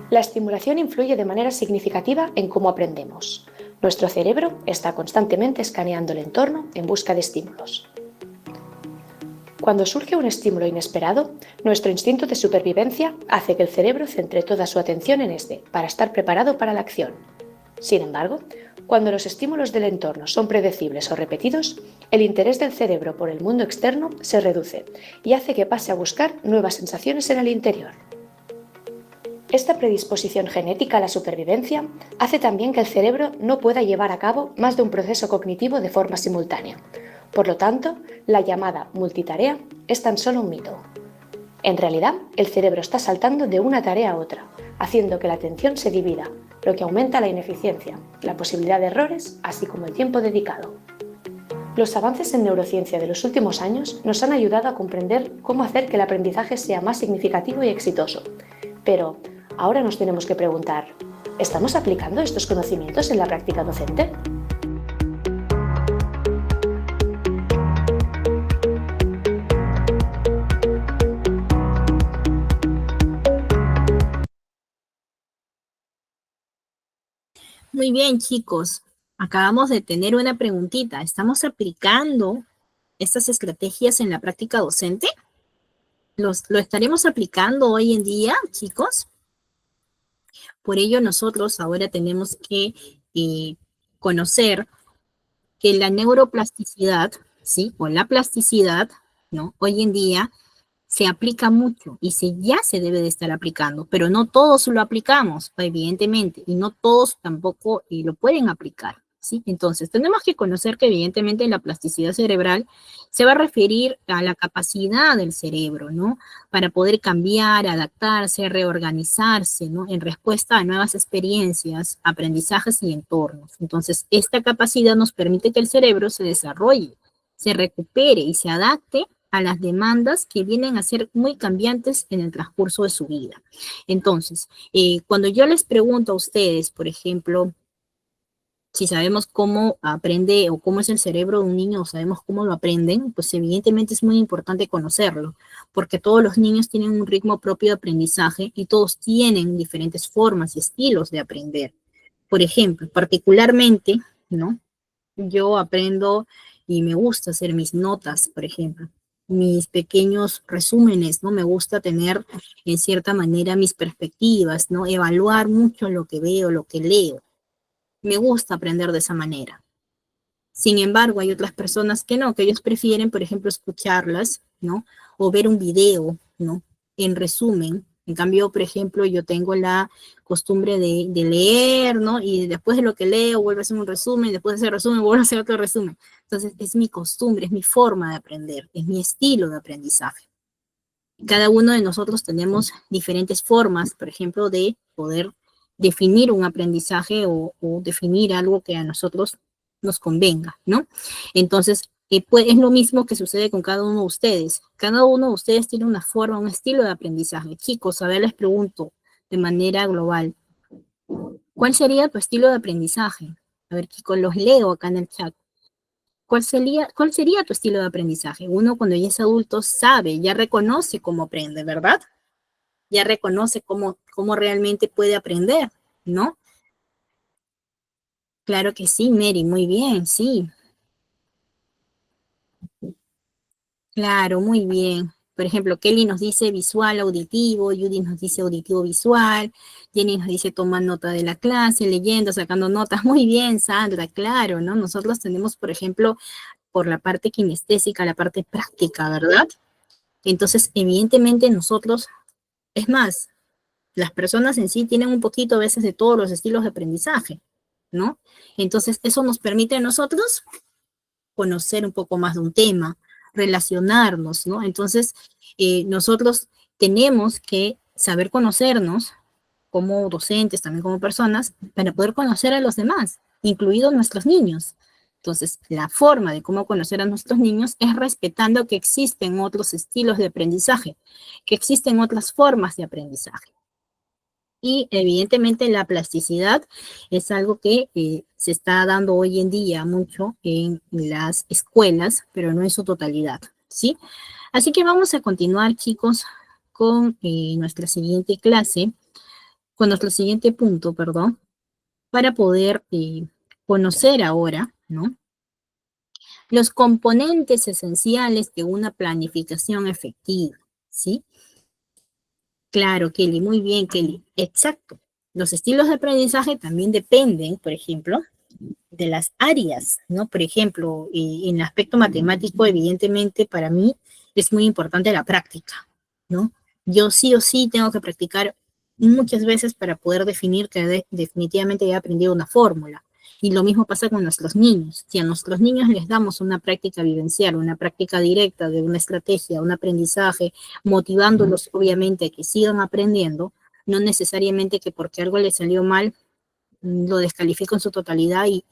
Speaker 2: La estimulación influye de manera significativa en cómo aprendemos. Nuestro cerebro está constantemente escaneando el entorno en busca de estímulos. Cuando surge un estímulo inesperado, nuestro instinto de supervivencia hace que el cerebro centre toda su atención en este, para estar preparado para la acción. Sin embargo, cuando los estímulos del entorno son predecibles o repetidos, el interés del cerebro por el mundo externo se reduce y hace que pase a buscar nuevas sensaciones en el interior. Esta predisposición genética a la supervivencia hace también que el cerebro no pueda llevar a cabo más de un proceso cognitivo de forma simultánea. Por lo tanto, la llamada multitarea es tan solo un mito. En realidad, el cerebro está saltando de una tarea a otra, haciendo que la atención se divida, lo que aumenta la ineficiencia, la posibilidad de errores, así como el tiempo dedicado. Los avances en neurociencia de los últimos años nos han ayudado a comprender cómo hacer que el aprendizaje sea más significativo y exitoso. Pero ahora nos tenemos que preguntar, ¿estamos aplicando estos conocimientos en la práctica docente?
Speaker 1: Muy bien, chicos. Acabamos de tener una preguntita. ¿Estamos aplicando estas estrategias en la práctica docente? ¿Lo estaremos aplicando hoy en día, chicos? Por ello, nosotros ahora tenemos que conocer que la neuroplasticidad, ¿sí? O la plasticidad, ¿no? Hoy en día se aplica mucho y ya se debe de estar aplicando, pero no todos lo aplicamos, evidentemente, y no todos tampoco lo pueden aplicar, ¿sí? Entonces, tenemos que conocer que evidentemente la plasticidad cerebral se va a referir a la capacidad del cerebro, ¿no? Para poder cambiar, adaptarse, reorganizarse, ¿no? En respuesta a nuevas experiencias, aprendizajes y entornos. Entonces, esta capacidad nos permite que el cerebro se desarrolle, se recupere y se adapte a las demandas que vienen a ser muy cambiantes en el transcurso de su vida. Entonces, cuando yo les pregunto a ustedes, por ejemplo, si sabemos cómo aprende o cómo es el cerebro de un niño o sabemos cómo lo aprenden, pues evidentemente es muy importante conocerlo, porque todos los niños tienen un ritmo propio de aprendizaje y todos tienen diferentes formas y estilos de aprender. Por ejemplo, particularmente, ¿no? Yo aprendo y me gusta hacer mis notas, por ejemplo, mis pequeños resúmenes, ¿no? Me gusta tener, en cierta manera, mis perspectivas, ¿no? Evaluar mucho lo que veo, lo que leo. Me gusta aprender de esa manera. Sin embargo, hay otras personas que no, que ellos prefieren, por ejemplo, escucharlas, ¿no? O ver un video, ¿no? En resumen. En cambio, por ejemplo, yo tengo la costumbre de leer, ¿no? Y después de lo que leo, vuelvo a hacer un resumen, después de ese resumen, vuelvo a hacer otro resumen. Entonces, es mi costumbre, es mi forma de aprender, es mi estilo de aprendizaje. Cada uno de nosotros tenemos diferentes formas, por ejemplo, de poder definir un aprendizaje o definir algo que a nosotros nos convenga, ¿no? Entonces, pues, es lo mismo que sucede con cada uno de ustedes. Cada uno de ustedes tiene una forma, un estilo de aprendizaje. Chicos, a ver, les pregunto de manera global, ¿cuál sería tu estilo de aprendizaje? A ver, chicos, los leo acá en el chat. Cuál sería tu estilo de aprendizaje? Uno cuando ya es adulto sabe, ya reconoce cómo aprende, ¿verdad? Ya reconoce cómo realmente puede aprender, ¿no? Claro que sí, Mary, muy bien, sí. Claro, muy bien. Por ejemplo, Kelly nos dice visual, auditivo, Judy nos dice auditivo, visual, Jenny nos dice toma nota de la clase, leyendo, sacando notas. Muy bien, Sandra, claro, ¿no? Nosotros tenemos, por ejemplo, por la parte kinestésica, la parte práctica, ¿verdad? Entonces, evidentemente nosotros, es más, las personas en sí tienen un poquito a veces de todos los estilos de aprendizaje, ¿no? Entonces, eso nos permite a nosotros conocer un poco más de un tema, relacionarnos, ¿no? Entonces, nosotros tenemos que saber conocernos como docentes, también como personas, para poder conocer a los demás, incluidos nuestros niños. Entonces, la forma de cómo conocer a nuestros niños es respetando que existen otros estilos de aprendizaje, que existen otras formas de aprendizaje. Y evidentemente la plasticidad es algo que se está dando hoy en día mucho en las escuelas, pero no en su totalidad, ¿sí? Así que vamos a continuar, chicos, con nuestra siguiente clase, con nuestro siguiente punto, perdón, para poder conocer ahora, ¿no? Los componentes esenciales de una planificación efectiva, ¿sí? Claro, Kelly, muy bien, Kelly. Exacto. Los estilos de aprendizaje también dependen, por ejemplo, de las áreas, ¿no? Por ejemplo, en el aspecto matemático, evidentemente, para mí es muy importante la práctica, ¿no? Yo sí o sí tengo que practicar muchas veces para poder definir que definitivamente he aprendido una fórmula. Y lo mismo pasa con nuestros niños. Si a nuestros niños les damos una práctica vivencial, una práctica directa de una estrategia, un aprendizaje, motivándolos obviamente a que sigan aprendiendo, no necesariamente que porque algo les salió mal lo descalifico en su totalidad y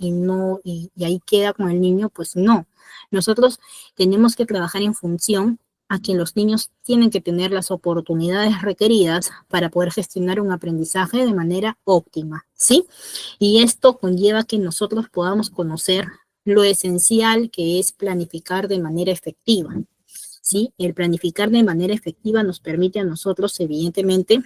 Speaker 1: ahí queda con el niño, pues no. Nosotros tenemos que trabajar en función a que los niños tienen que tener las oportunidades requeridas para poder gestionar un aprendizaje de manera óptima, ¿sí? Y esto conlleva que nosotros podamos conocer lo esencial que es planificar de manera efectiva, ¿sí? El planificar de manera efectiva nos permite a nosotros, evidentemente,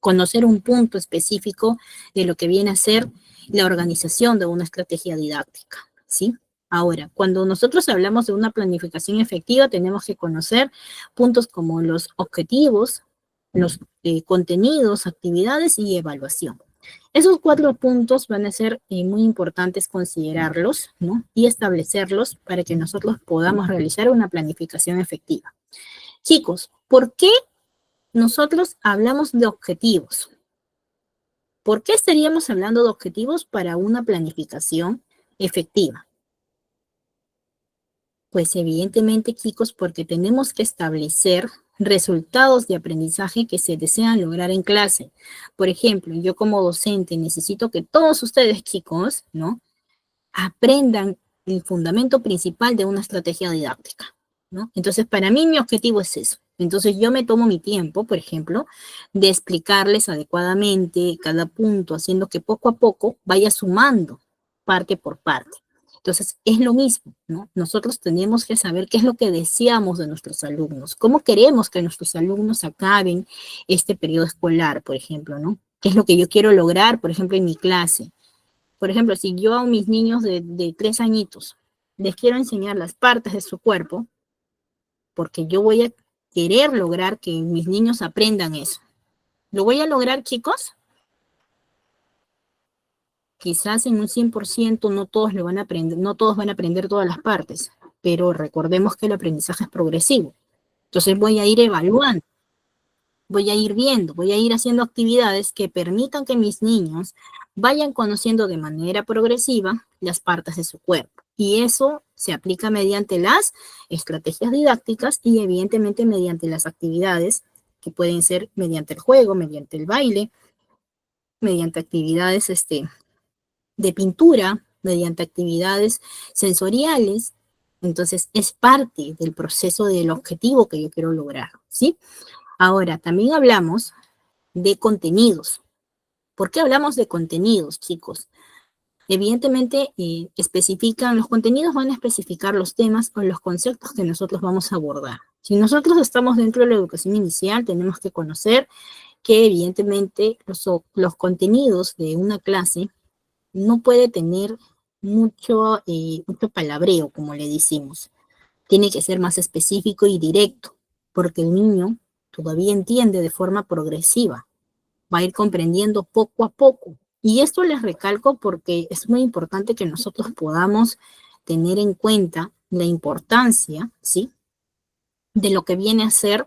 Speaker 1: conocer un punto específico de lo que viene a ser la organización de una estrategia didáctica, ¿sí? Ahora, cuando nosotros hablamos de una planificación efectiva, tenemos que conocer puntos como los objetivos, los contenidos, actividades y evaluación. Esos 4 puntos van a ser muy importantes considerarlos, ¿no? Y establecerlos para que nosotros podamos realizar una planificación efectiva. Chicos, ¿por qué nosotros hablamos de objetivos? ¿Por qué estaríamos hablando de objetivos para una planificación efectiva? Pues evidentemente, chicos, porque tenemos que establecer resultados de aprendizaje que se desean lograr en clase. Por ejemplo, yo como docente necesito que todos ustedes, chicos, ¿no?, aprendan el fundamento principal de una estrategia didáctica, ¿no? Entonces, para mí mi objetivo es eso. Entonces, yo me tomo mi tiempo, por ejemplo, de explicarles adecuadamente cada punto, haciendo que poco a poco vaya sumando parte por parte. Entonces, es lo mismo, ¿no? Nosotros tenemos que saber qué es lo que deseamos de nuestros alumnos, cómo queremos que nuestros alumnos acaben este periodo escolar, por ejemplo, ¿no? ¿Qué es lo que yo quiero lograr, por ejemplo, en mi clase? Por ejemplo, si yo a mis niños de 3 añitos les quiero enseñar las partes de su cuerpo, porque yo voy a querer lograr que mis niños aprendan eso. ¿Lo voy a lograr, chicos? Quizás en un 100% no todos lo van a aprender, no todos van a aprender todas las partes, pero recordemos que el aprendizaje es progresivo. Entonces voy a ir evaluando, voy a ir viendo, voy a ir haciendo actividades que permitan que mis niños vayan conociendo de manera progresiva las partes de su cuerpo. Y eso se aplica mediante las estrategias didácticas y evidentemente mediante las actividades que pueden ser mediante el juego, mediante el baile, mediante actividades de pintura, mediante actividades sensoriales. Entonces, es parte del proceso del objetivo que yo quiero lograr, ¿sí? Ahora, también hablamos de contenidos. ¿Por qué hablamos de contenidos, chicos? Evidentemente, los contenidos van a especificar los temas o los conceptos que nosotros vamos a abordar. Si nosotros estamos dentro de la educación inicial, tenemos que conocer que evidentemente los contenidos de una clase no puede tener mucho palabreo, como le decimos. Tiene que ser más específico y directo, porque el niño todavía entiende de forma progresiva, va a ir comprendiendo poco a poco. Y esto les recalco porque es muy importante que nosotros podamos tener en cuenta la importancia, ¿sí?, de lo que viene a ser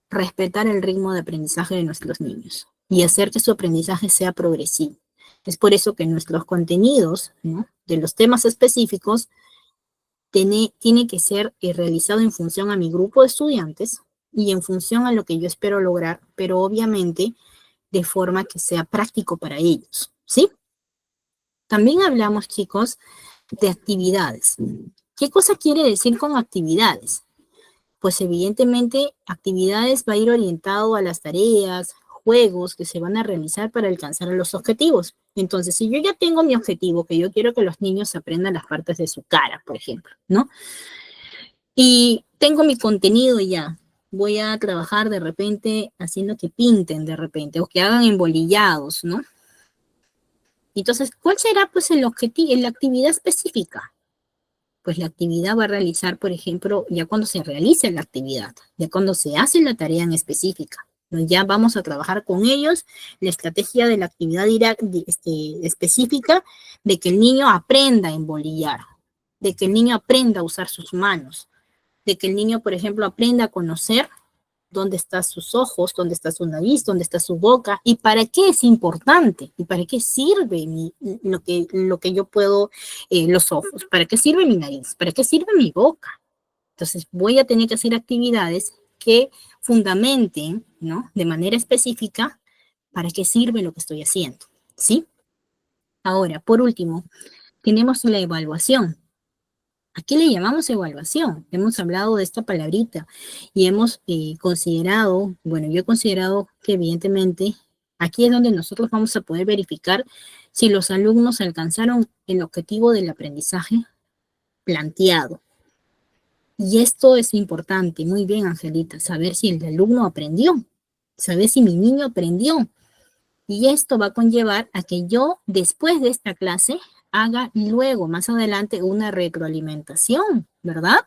Speaker 1: respetar el ritmo de aprendizaje de nuestros niños y hacer que su aprendizaje sea progresivo. Es por eso que nuestros contenidos, ¿no?, de los temas específicos tiene que ser realizado en función a mi grupo de estudiantes y en función a lo que yo espero lograr, pero obviamente de forma que sea práctico para ellos, ¿sí? También hablamos, chicos, de actividades. ¿Qué cosa quiere decir con actividades? Pues evidentemente actividades va a ir orientado a las tareas, juegos que se van a realizar para alcanzar los objetivos. Entonces, si yo ya tengo mi objetivo, que yo quiero que los niños aprendan las partes de su cara, por ejemplo, ¿no? Y tengo mi contenido ya, voy a trabajar de repente haciendo que pinten de repente, o que hagan embolillados, ¿no? Entonces, ¿cuál será pues el objetivo, la actividad específica? Pues la actividad va a realizar, por ejemplo, ya cuando se realice la actividad, ya cuando se hace la tarea en específica, ¿no? Ya vamos a trabajar con ellos la estrategia de la actividad específica de que el niño aprenda a embolillar, de que el niño aprenda a usar sus manos, de que el niño, por ejemplo, aprenda a conocer dónde están sus ojos, dónde está su nariz, dónde está su boca, y para qué es importante, y para qué sirve lo que yo puedo, los ojos, para qué sirve mi nariz, para qué sirve mi boca. Entonces voy a tener que hacer actividades que fundamenten, ¿no?, de manera específica para qué sirve lo que estoy haciendo, ¿sí? Ahora, por último, tenemos la evaluación. ¿A qué le llamamos evaluación? Hemos hablado de esta palabrita y hemos considerado, bueno, yo he considerado que evidentemente aquí es donde nosotros vamos a poder verificar si los alumnos alcanzaron el objetivo del aprendizaje planteado. Y esto es importante, muy bien, Angelita, saber si el alumno aprendió, saber si mi niño aprendió. Y esto va a conllevar a que yo, después de esta clase, haga luego, más adelante, una retroalimentación, ¿verdad?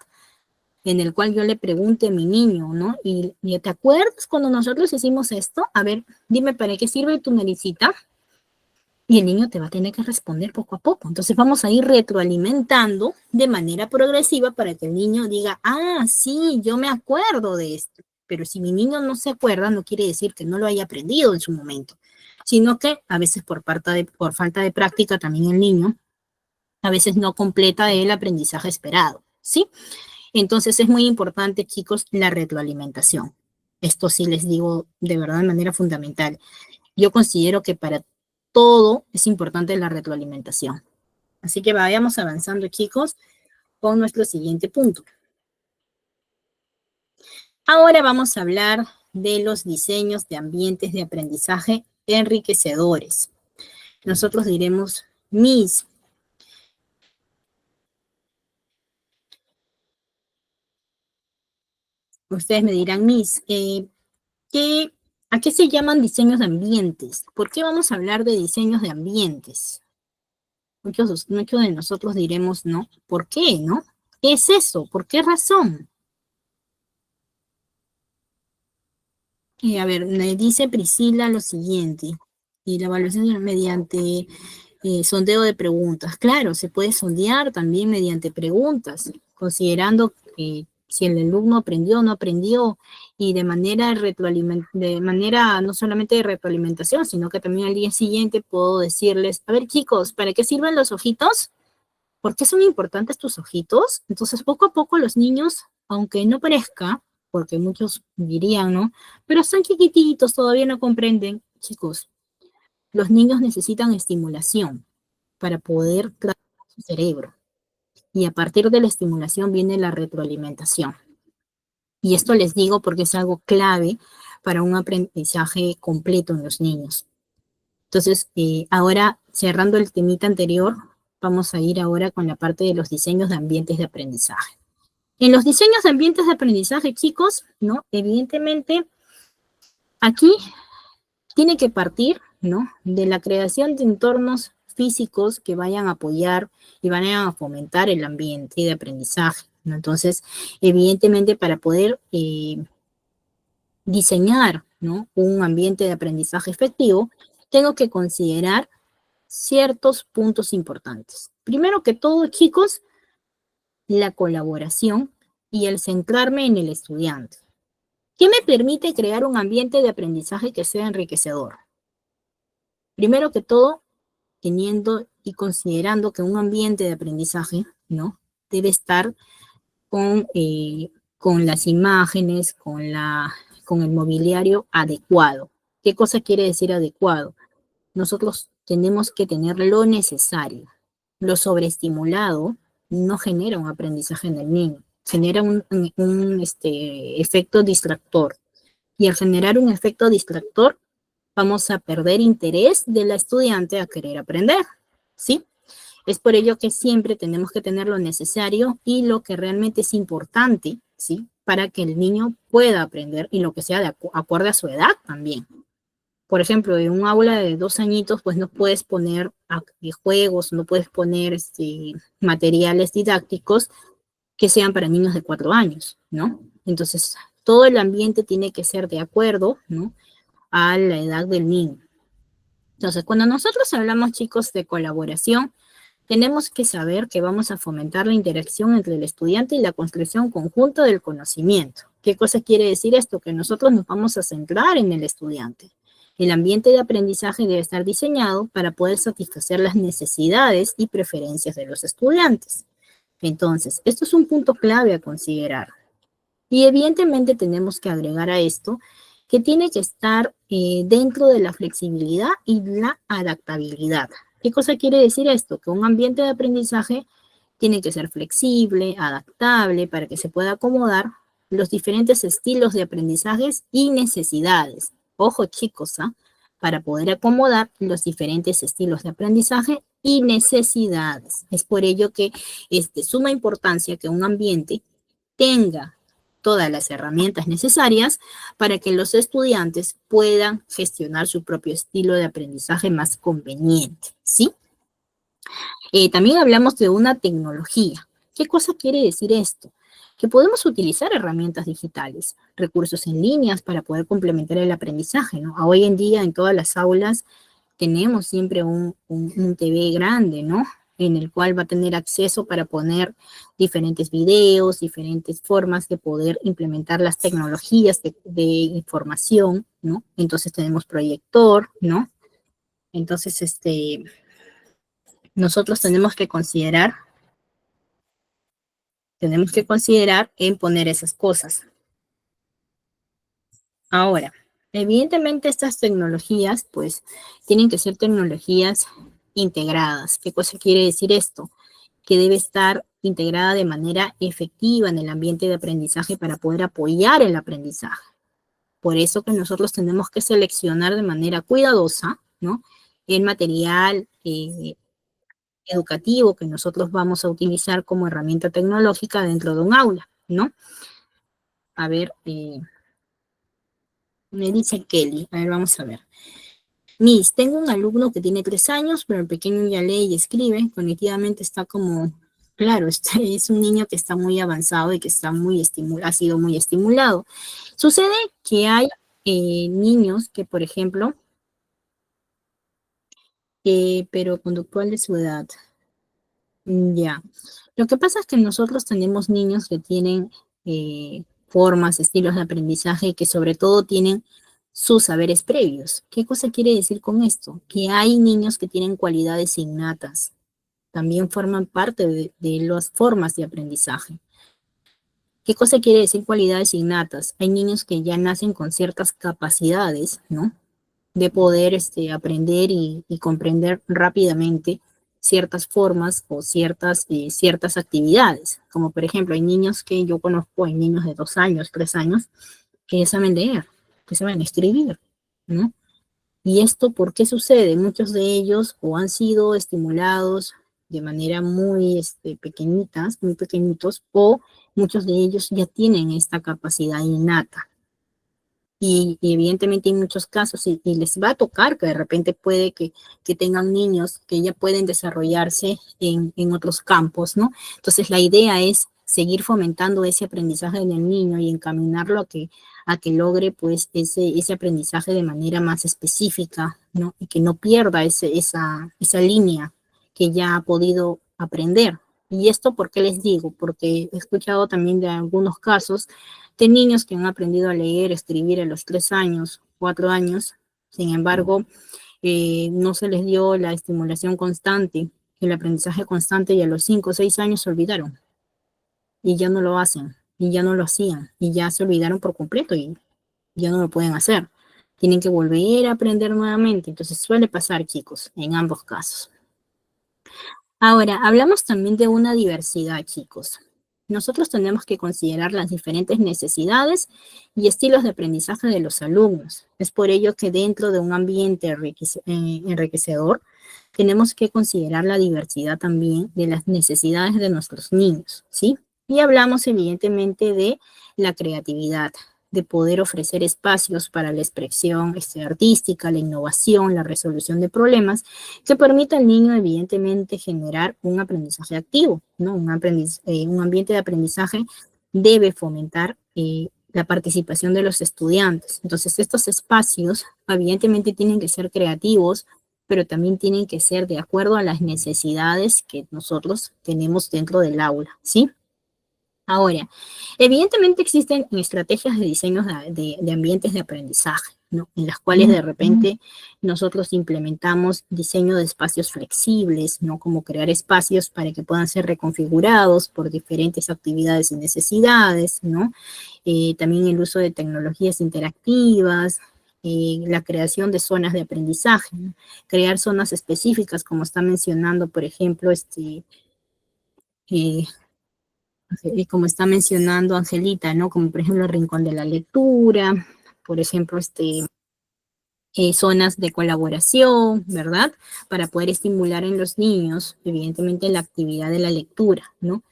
Speaker 1: En el cual yo le pregunte a mi niño, ¿no? Y ¿te acuerdas cuando nosotros hicimos esto? A ver, dime, ¿para qué sirve tu naricita? Y el niño te va a tener que responder poco a poco. Entonces vamos a ir retroalimentando de manera progresiva para que el niño diga, ah, sí, yo me acuerdo de esto. Pero si mi niño no se acuerda, no quiere decir que no lo haya aprendido en su momento, sino que a veces por falta de práctica también el niño a veces no completa el aprendizaje esperado, ¿sí? Entonces es muy importante, chicos, la retroalimentación. Esto sí les digo de verdad de manera fundamental. Yo considero que para todo es importante la retroalimentación. Así que vayamos avanzando, chicos, con nuestro siguiente punto. Ahora vamos a hablar de los diseños de ambientes de aprendizaje enriquecedores. Nosotros diremos Miss. Ustedes me dirán, Miss, ¿a qué se llaman diseños de ambientes? ¿Por qué vamos a hablar de diseños de ambientes? Muchos de nosotros diremos, ¿no? ¿Por qué, no? ¿Qué es eso? ¿Por qué razón? A ver, me dice Priscila lo siguiente, y la evaluación mediante sondeo de preguntas. Claro, se puede sondear también mediante preguntas, considerando que si el alumno aprendió o no aprendió, y de manera no solamente de retroalimentación, sino que también al día siguiente puedo decirles, a ver chicos, ¿para qué sirven los ojitos? ¿Por qué son importantes tus ojitos? Entonces, poco a poco los niños, aunque no parezca, porque muchos dirían, ¿no? Pero están chiquititos, todavía no comprenden. Chicos, los niños necesitan estimulación para poder trabajar su cerebro. Y a partir de la estimulación viene la retroalimentación. Y esto les digo porque es algo clave para un aprendizaje completo en los niños. Entonces, ahora, cerrando el temita anterior, vamos a ir ahora con la parte de los diseños de ambientes de aprendizaje. En los diseños de ambientes de aprendizaje, chicos, ¿no? Evidentemente, aquí tiene que partir, ¿no? De la creación de entornos físicos que vayan a apoyar y vayan a fomentar el ambiente de aprendizaje, ¿no? Entonces, evidentemente, para poder diseñar, ¿no? Un ambiente de aprendizaje efectivo, tengo que considerar ciertos puntos importantes. Primero que todo, chicos, la colaboración y el centrarme en el estudiante. ¿Qué me permite crear un ambiente de aprendizaje que sea enriquecedor? Primero que todo, teniendo y considerando que un ambiente de aprendizaje, ¿no? Debe estar con las imágenes, con el mobiliario adecuado. ¿Qué cosa quiere decir adecuado? Nosotros tenemos que tener lo necesario. Lo sobreestimulado no genera un aprendizaje en el niño, genera un efecto distractor. Y al generar un efecto distractor, vamos a perder interés de la estudiante a querer aprender, ¿sí? Es por ello que siempre tenemos que tener lo necesario y lo que realmente es importante, ¿sí? Para que el niño pueda aprender y lo que sea de acorde a su edad también. Por ejemplo, en un aula de 2 añitos, pues no puedes poner juegos, no puedes poner materiales didácticos que sean para niños de 4 años, ¿no? Entonces, todo el ambiente tiene que ser de acuerdo, ¿no? A la edad del niño. Entonces, cuando nosotros hablamos, chicos, de colaboración, tenemos que saber que vamos a fomentar la interacción entre el estudiante y la construcción conjunta del conocimiento. ¿Qué cosa quiere decir esto? Que nosotros nos vamos a centrar en el estudiante. El ambiente de aprendizaje debe estar diseñado para poder satisfacer las necesidades y preferencias de los estudiantes. Entonces, esto es un punto clave a considerar. Y evidentemente tenemos que agregar a esto que tiene que estar dentro de la flexibilidad y la adaptabilidad. ¿Qué cosa quiere decir esto? Que un ambiente de aprendizaje tiene que ser flexible, adaptable, para que se pueda acomodar los diferentes estilos de aprendizajes y necesidades. Ojo, chicos, para poder acomodar los diferentes estilos de aprendizaje y necesidades. Es por ello que es de suma importancia que un ambiente tenga todas las herramientas necesarias para que los estudiantes puedan gestionar su propio estilo de aprendizaje más conveniente, ¿sí? También hablamos de una tecnología. ¿Qué cosa quiere decir esto? Que podemos utilizar herramientas digitales, recursos en líneas para poder complementar el aprendizaje, ¿no? Hoy en día en todas las aulas tenemos siempre un TV grande, ¿no? En el cual va a tener acceso para poner diferentes videos, diferentes formas de poder implementar las tecnologías de información, ¿no? Entonces tenemos proyector, ¿no? Entonces, nosotros tenemos que considerar en poner esas cosas. Ahora, evidentemente estas tecnologías, pues, tienen que ser tecnologías integradas. ¿Qué cosa quiere decir esto? Que debe estar integrada de manera efectiva en el ambiente de aprendizaje para poder apoyar el aprendizaje. Por eso que nosotros tenemos que seleccionar de manera cuidadosa, ¿no? El material educativo que nosotros vamos a utilizar como herramienta tecnológica dentro de un aula, ¿no? A ver, me dice Kelly, a ver, vamos a ver. Miss, tengo un alumno que tiene 3 años, pero el pequeño ya lee y escribe, cognitivamente está como, claro, es un niño que está muy avanzado y que está ha sido muy estimulado. Sucede que hay niños que, por ejemplo, pero conductual de su edad, ya. Lo que pasa es que nosotros tenemos niños que tienen formas, estilos de aprendizaje que sobre todo tienen sus saberes previos. ¿Qué cosa quiere decir con esto? Que hay niños que tienen cualidades innatas, también forman parte de las formas de aprendizaje. ¿Qué cosa quiere decir cualidades innatas? Hay niños que ya nacen con ciertas capacidades, ¿no? De poder aprender y comprender rápidamente ciertas formas o ciertas actividades. Como por ejemplo, hay niños que yo conozco, hay niños de 2 años, 3 años, que ya saben leer, que saben escribir, ¿no? ¿Y esto por qué sucede? Muchos de ellos o han sido estimulados de manera muy pequeñitas, muy pequeñitos, o muchos de ellos ya tienen esta capacidad innata. Y evidentemente hay muchos casos y les va a tocar que de repente puede que tengan niños que ya pueden desarrollarse en otros campos, ¿no? Entonces la idea es seguir fomentando ese aprendizaje en el niño y encaminarlo a que logre pues ese aprendizaje de manera más específica, ¿no? Y que no pierda esa línea que ya ha podido aprender. Y esto, ¿por qué les digo? Porque he escuchado también de algunos casos de niños que han aprendido a leer, escribir a los 3 años, 4 años, sin embargo, no se les dio la estimulación constante, el aprendizaje constante y a los 5 o 6 años se olvidaron y ya no lo hacen y ya no lo hacían y ya se olvidaron por completo y ya no lo pueden hacer. Tienen que volver a aprender nuevamente. Entonces suele pasar, chicos, en ambos casos. Ahora, hablamos también de una diversidad, chicos. Nosotros tenemos que considerar las diferentes necesidades y estilos de aprendizaje de los alumnos. Es por ello que dentro de un ambiente enriquecedor, tenemos que considerar la diversidad también de las necesidades de nuestros niños, ¿sí? Y hablamos evidentemente de la creatividad, de poder ofrecer espacios para la expresión artística, la innovación, la resolución de problemas, que permita al niño, evidentemente, generar un aprendizaje activo, ¿no? Un ambiente de aprendizaje debe fomentar la participación de los estudiantes. Entonces, estos espacios, evidentemente, tienen que ser creativos, pero también tienen que ser de acuerdo a las necesidades que nosotros tenemos dentro del aula, ¿sí? Ahora, evidentemente existen estrategias de diseño de ambientes de aprendizaje, ¿no? En las cuales de repente nosotros implementamos diseño de espacios flexibles, ¿no? Como crear espacios para que puedan ser reconfigurados por diferentes actividades y necesidades, ¿no? También el uso de tecnologías interactivas, la creación de zonas de aprendizaje, ¿no? Crear zonas específicas, como está mencionando, por ejemplo, eh, como está mencionando Angelita, ¿no? Como por ejemplo el rincón de la lectura, por ejemplo, zonas de colaboración, ¿verdad? Para poder estimular en los niños, evidentemente, la actividad de la lectura, ¿no?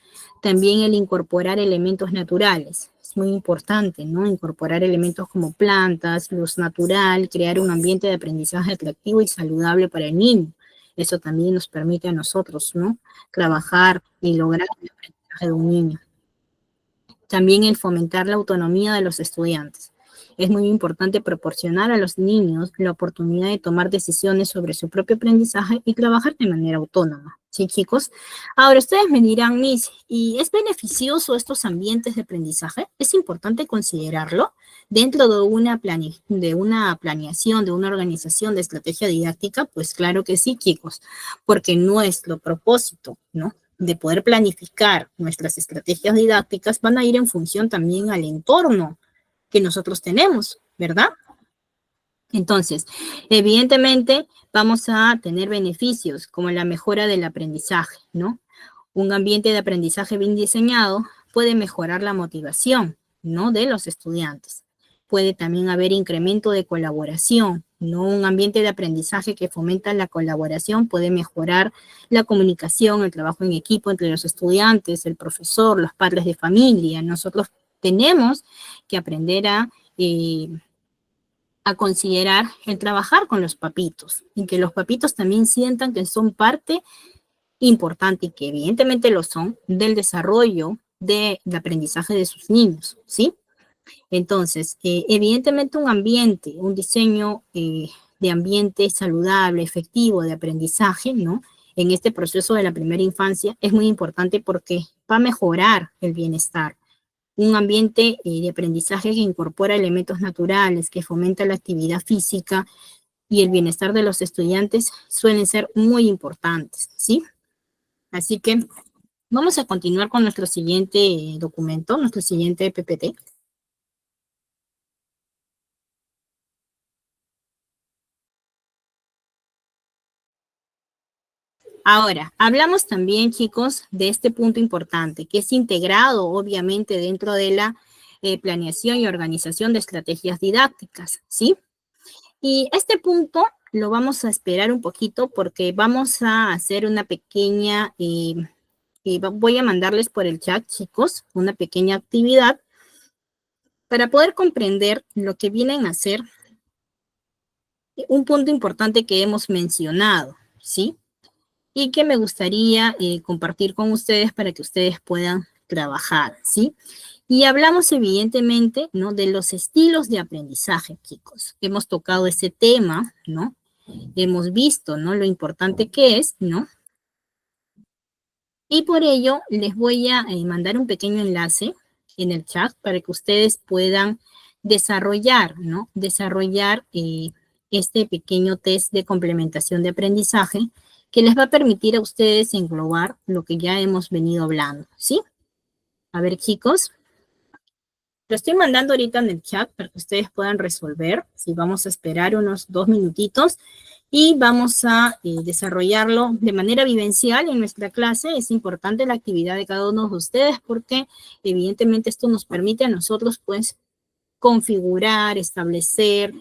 Speaker 1: También el incorporar elementos naturales. Es muy importante, ¿no? Incorporar elementos como plantas, luz natural, crear un ambiente de aprendizaje atractivo y saludable para el niño. Eso también nos permite a nosotros, ¿no? Trabajar y lograr el aprendizaje de un niño. También el fomentar la autonomía de los estudiantes. Es muy importante proporcionar a los niños la oportunidad de tomar decisiones sobre su propio aprendizaje y trabajar de manera autónoma. ¿Sí, chicos? Ahora, ustedes me dirán, Miss, ¿y es beneficioso estos ambientes de aprendizaje? ¿Es importante considerarlo dentro de una planeación, de una organización de estrategia didáctica? Pues claro que sí, chicos, porque nuestro propósito, ¿no?, de poder planificar nuestras estrategias didácticas van a ir en función también al entorno que nosotros tenemos, ¿verdad? Entonces, evidentemente vamos a tener beneficios como la mejora del aprendizaje, ¿no? Un ambiente de aprendizaje bien diseñado puede mejorar la motivación, ¿no?, de los estudiantes. Puede también haber incremento de colaboración, ¿no? Un ambiente de aprendizaje que fomenta la colaboración puede mejorar la comunicación, el trabajo en equipo entre los estudiantes, el profesor, los padres de familia. Nosotros tenemos que aprender a considerar el trabajar con los papitos y que los papitos también sientan que son parte importante y que evidentemente lo son del desarrollo del aprendizaje de sus niños, ¿sí? Entonces, evidentemente un ambiente, un diseño de ambiente saludable, efectivo de aprendizaje, ¿no?, en este proceso de la primera infancia es muy importante porque va a mejorar el bienestar. Un ambiente de aprendizaje que incorpora elementos naturales, que fomenta la actividad física y el bienestar de los estudiantes suelen ser muy importantes, ¿sí? Así que vamos a continuar con nuestro siguiente documento, nuestro siguiente PPT. Ahora, hablamos también, chicos, de este punto importante, que es integrado, obviamente, dentro de la planeación y organización de estrategias didácticas, ¿sí? Y este punto lo vamos a esperar un poquito porque vamos a hacer una pequeña, voy a mandarles por el chat, chicos, una pequeña actividad para poder comprender lo que vienen a ser un punto importante que hemos mencionado, ¿sí? Y que me gustaría compartir con ustedes para que ustedes puedan trabajar, ¿sí? Y hablamos evidentemente, ¿no?, de los estilos de aprendizaje, chicos. Hemos tocado ese tema, ¿no? Hemos visto, ¿no?, lo importante que es, ¿no? Y por ello les voy a mandar un pequeño enlace en el chat para que ustedes puedan desarrollar, ¿no?, desarrollar este pequeño test de complementación de aprendizaje que les va a permitir a ustedes englobar lo que ya hemos venido hablando, ¿sí? A ver, chicos, lo estoy mandando ahorita en el chat para que ustedes puedan resolver. Sí, vamos a esperar unos 2 minutitos y vamos a desarrollarlo de manera vivencial en nuestra clase. Es importante la actividad de cada uno de ustedes porque evidentemente esto nos permite a nosotros, pues, configurar, establecer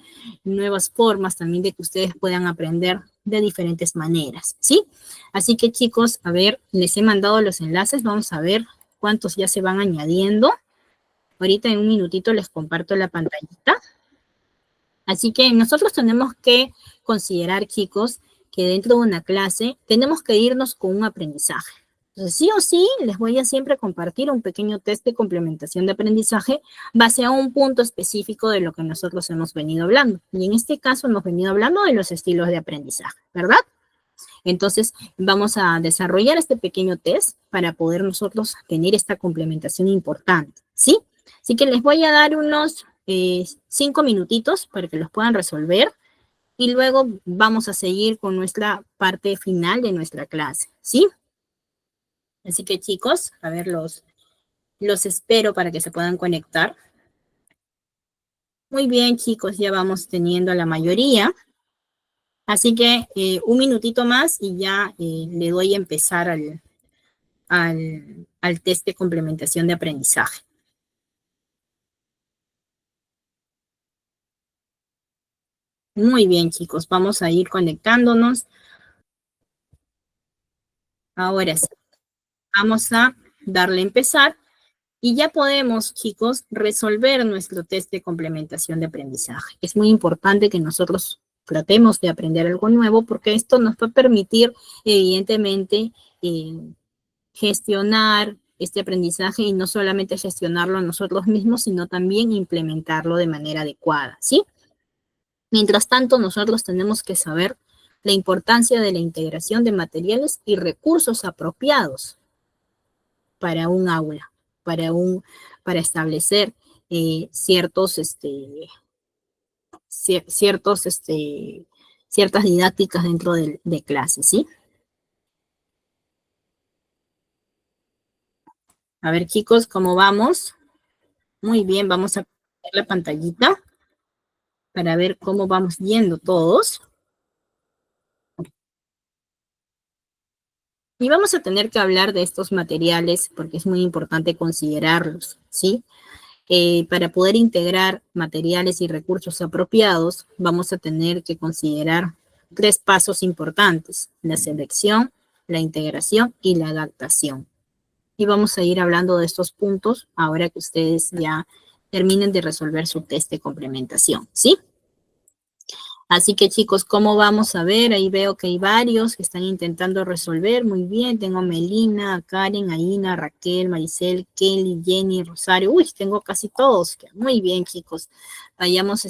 Speaker 1: nuevas formas también de que ustedes puedan aprender de diferentes maneras, ¿sí? Así que, chicos, a ver, les he mandado los enlaces. Vamos a ver cuántos ya se van añadiendo. Ahorita en un minutito les comparto la pantallita. Así que nosotros tenemos que considerar, chicos, que dentro de una clase tenemos que irnos con un aprendizaje. Entonces, sí o sí, les voy a siempre compartir un pequeño test de complementación de aprendizaje base a un punto específico de lo que nosotros hemos venido hablando. Y en este caso hemos venido hablando de los estilos de aprendizaje, ¿verdad? Entonces, vamos a desarrollar este pequeño test para poder nosotros tener esta complementación importante, ¿sí? Así que les voy a dar unos 5 minutitos para que los puedan resolver y luego vamos a seguir con nuestra parte final de nuestra clase, ¿sí? Así que, chicos, a ver, los espero para que se puedan conectar. Muy bien, chicos, ya vamos teniendo a la mayoría. Así que un minutito más y ya le doy a empezar al test de complementación de aprendizaje. Muy bien, chicos, vamos a ir conectándonos. Ahora sí, vamos a darle a empezar y ya podemos, chicos, resolver nuestro test de complementación de aprendizaje. Es muy importante que nosotros tratemos de aprender algo nuevo porque esto nos va a permitir, evidentemente, gestionar, este aprendizaje y no solamente gestionarlo nosotros mismos, sino también implementarlo de manera adecuada, ¿sí? Mientras tanto, nosotros tenemos que saber la importancia de la integración de materiales y recursos apropiados para un aula, para establecer ciertos, ciertos, ciertas didácticas dentro de clases, ¿sí? A ver, chicos, ¿cómo vamos? Muy bien, vamos a poner la pantallita para ver cómo vamos yendo todos. Y vamos a tener que hablar de estos materiales porque es muy importante considerarlos, ¿sí? Para poder integrar materiales y recursos apropiados, vamos a tener que considerar 3 pasos importantes: la selección, la integración y la adaptación. Y vamos a ir hablando de estos puntos ahora que ustedes ya terminen de resolver su test de complementación, ¿sí? Así que chicos, ¿cómo vamos a ver? Ahí veo que hay varios que están intentando resolver. Muy bien, tengo a Melina, a Karen, a Ina, Raquel, Maricel, Kelly, Jenny, Rosario. Uy, tengo casi todos. Muy bien, chicos. Vayamos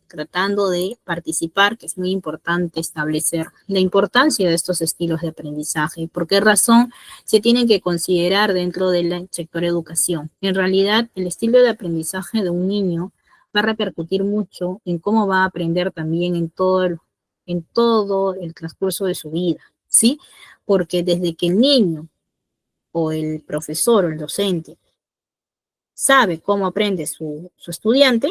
Speaker 1: tratando de participar, que es muy importante establecer la importancia de estos estilos de aprendizaje. ¿Por qué razón se tienen que considerar dentro del sector educación? En realidad, el estilo de aprendizaje de un niño va a repercutir mucho en cómo va a aprender también en todo el transcurso de su vida, ¿sí? Porque desde que el niño o el profesor o el docente sabe cómo aprende su estudiante,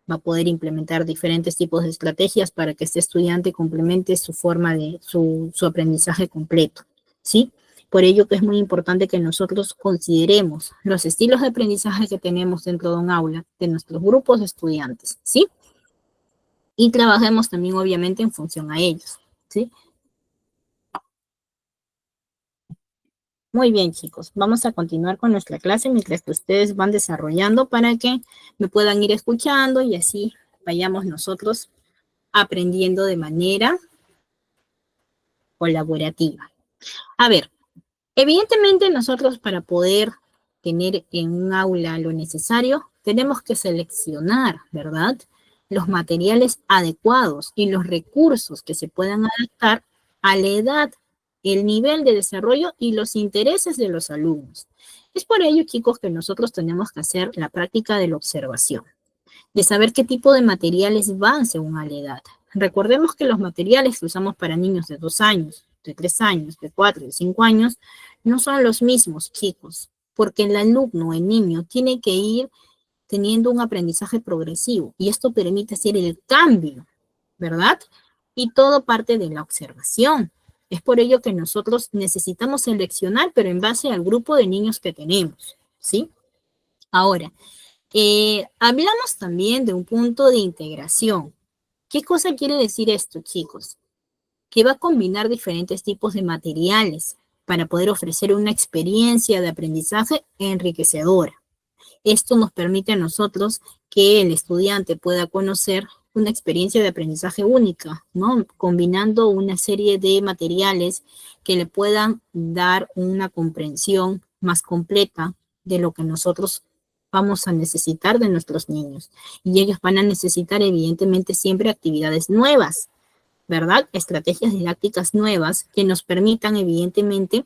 Speaker 1: va a poder implementar diferentes tipos de estrategias para que este estudiante complemente su forma de su aprendizaje completo, ¿sí? Por ello que es muy importante que nosotros consideremos los estilos de aprendizaje que tenemos dentro de un aula, de nuestros grupos de estudiantes, ¿sí? Y trabajemos también, obviamente, en función a ellos, ¿sí? Muy bien, chicos. Vamos a continuar con nuestra clase mientras que ustedes van desarrollando para que me puedan ir escuchando y así vayamos nosotros aprendiendo de manera colaborativa. A ver, evidentemente nosotros para poder tener en un aula lo necesario, tenemos que seleccionar, ¿verdad?, los materiales adecuados y los recursos que se puedan adaptar a la edad, el nivel de desarrollo y los intereses de los alumnos. Es por ello, chicos, que nosotros tenemos que hacer la práctica de la observación, de saber qué tipo de materiales van según a la edad. Recordemos que los materiales que usamos para niños de 2 años, de 3 años, de 4, de 5 años, no son los mismos, chicos, porque el alumno, el niño, tiene que ir teniendo un aprendizaje progresivo y esto permite hacer el cambio, ¿verdad? Y todo parte de la observación. Es por ello que nosotros necesitamos seleccionar, pero en base al grupo de niños que tenemos, ¿sí? Ahora, hablamos también de un punto de integración. ¿Qué cosa quiere decir esto, chicos? Que va a combinar diferentes tipos de materiales para poder ofrecer una experiencia de aprendizaje enriquecedora. Esto nos permite a nosotros que el estudiante pueda conocer una experiencia de aprendizaje única, ¿no? Combinando una serie de materiales que le puedan dar una comprensión más completa de lo que nosotros vamos a necesitar de nuestros niños. Y ellos van a necesitar, evidentemente, siempre actividades nuevas, ¿verdad? Estrategias didácticas nuevas que nos permitan, evidentemente,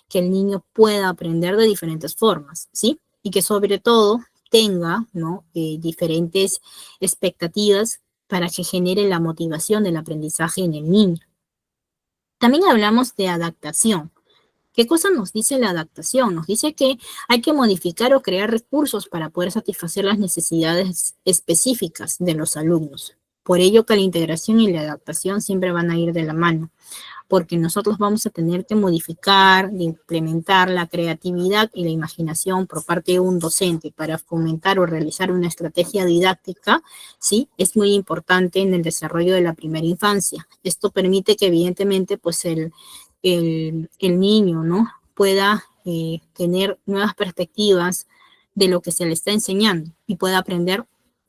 Speaker 1: que el niño pueda aprender de diferentes formas, ¿sí? Y que sobre todo tenga, ¿no?, diferentes expectativas para que genere la motivación del aprendizaje en el niño. También hablamos de adaptación. ¿Qué cosa nos dice la adaptación? Nos dice que hay que modificar o crear recursos para poder satisfacer las necesidades específicas de los alumnos. Por ello que la integración y la adaptación siempre van a ir de la mano, porque nosotros vamos a tener que modificar, implementar la creatividad y la imaginación por parte de un docente para fomentar o realizar una estrategia didáctica, ¿sí? Es muy importante en el desarrollo de la primera infancia. Esto permite que evidentemente pues el niño, ¿no?, pueda tener nuevas perspectivas de lo que se le está enseñando y pueda aprender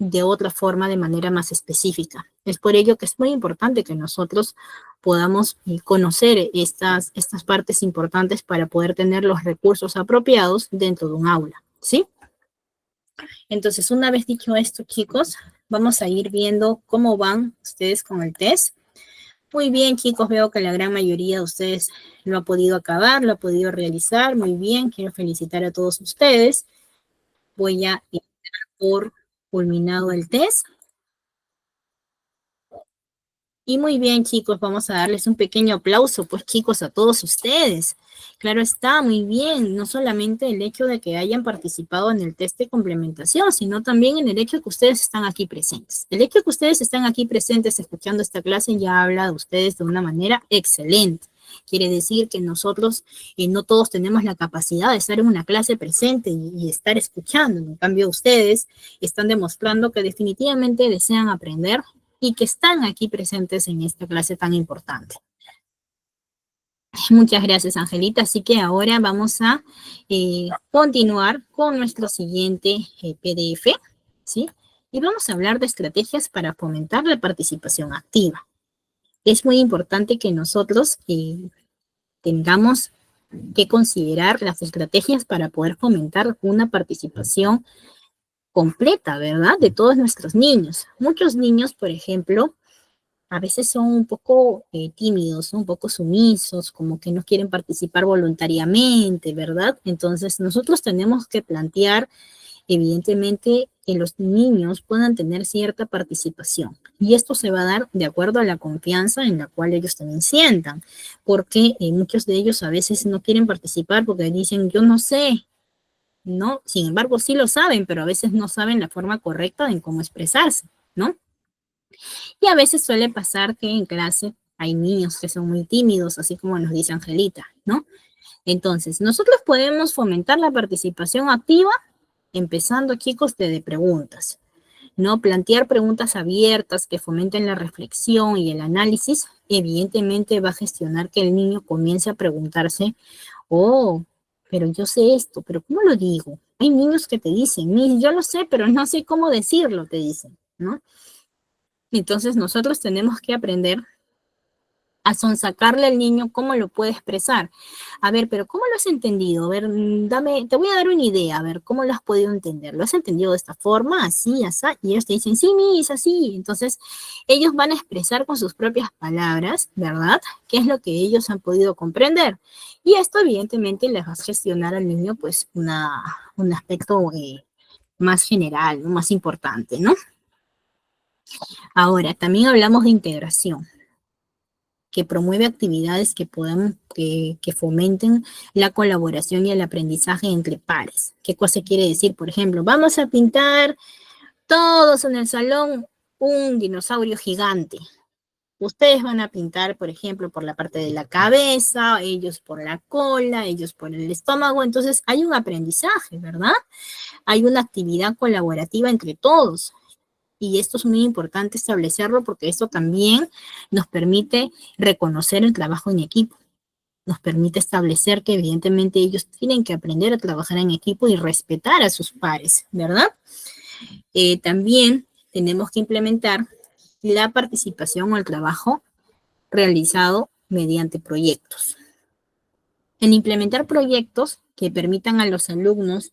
Speaker 1: de otra forma, de manera más específica. Es por ello que es muy importante que nosotros podamos conocer estas partes importantes para poder tener los recursos apropiados dentro de un aula, ¿sí? Entonces, una vez dicho esto, chicos, vamos a ir viendo cómo van ustedes con el test. Muy bien, chicos, veo que la gran mayoría de ustedes lo ha podido acabar, lo ha podido realizar. Muy bien, quiero felicitar a todos ustedes. Voy a ir por culminado el test. Y muy bien, chicos, vamos a darles un pequeño aplauso, pues, chicos, a todos ustedes. Claro está, muy bien. No solamente el hecho de que hayan participado en el test de complementación, sino también en el hecho de que ustedes están aquí presentes. El hecho de que ustedes están aquí presentes escuchando esta clase ya habla de ustedes de una manera excelente. Quiere decir que nosotros no todos tenemos la capacidad de estar en una clase presente y estar escuchando. En cambio, ustedes están demostrando que definitivamente desean aprender y que están aquí presentes en esta clase tan importante. Muchas gracias, Angelita. Así que ahora vamos a continuar con nuestro siguiente PDF, ¿sí? Y vamos a hablar de estrategias para fomentar la participación activa. Es muy importante que nosotros tengamos que considerar las estrategias para poder fomentar una participación completa, ¿verdad? De todos nuestros niños. Muchos niños, por ejemplo, a veces son un poco tímidos, un poco sumisos, como que no quieren participar voluntariamente, ¿verdad? Entonces, nosotros tenemos que plantear, evidentemente, que los niños puedan tener cierta participación. Y esto se va a dar de acuerdo a la confianza en la cual ellos también sientan, porque muchos de ellos a veces no quieren participar porque dicen, yo no sé, ¿no? Sin embargo, sí lo saben, pero a veces no saben la forma correcta en cómo expresarse, ¿no? Y a veces suele pasar que en clase hay niños que son muy tímidos, así como nos dice Angelita, ¿no? Entonces, nosotros podemos fomentar la participación activa empezando, chicos, desde preguntas, ¿no? Plantear preguntas abiertas que fomenten la reflexión y el análisis, evidentemente va a gestionar que el niño comience a preguntarse, oh, pero yo sé esto, pero ¿cómo lo digo? Hay niños que te dicen, yo lo sé, pero no sé cómo decirlo, te dicen, ¿no? Entonces nosotros tenemos que aprender a sonsacarle al niño cómo lo puede expresar. A ver, pero ¿cómo lo has entendido? A ver, te voy a dar una idea, a ver, ¿cómo lo has podido entender? ¿Lo has entendido de esta forma, así, así? Y ellos te dicen, sí, es así. Entonces, ellos van a expresar con sus propias palabras, ¿verdad? ¿Qué es lo que ellos han podido comprender? Y esto, evidentemente, les va a gestionar al niño, pues, un aspecto más general, ¿no? Más importante, ¿no? Ahora, también hablamos de integración, que promueve actividades que fomenten la colaboración y el aprendizaje entre pares. ¿Qué cosa quiere decir? Por ejemplo, vamos a pintar todos en el salón un dinosaurio gigante. Ustedes van a pintar, por ejemplo, por la parte de la cabeza, ellos por la cola, ellos por el estómago. Entonces, hay un aprendizaje, ¿verdad? Hay una actividad colaborativa entre todos. Y esto es muy importante establecerlo porque esto también nos permite reconocer el trabajo en equipo. Nos permite establecer que evidentemente ellos tienen que aprender a trabajar en equipo y respetar a sus pares, ¿verdad? También tenemos que implementar la participación o el trabajo realizado mediante proyectos. En implementar proyectos que permitan a los alumnos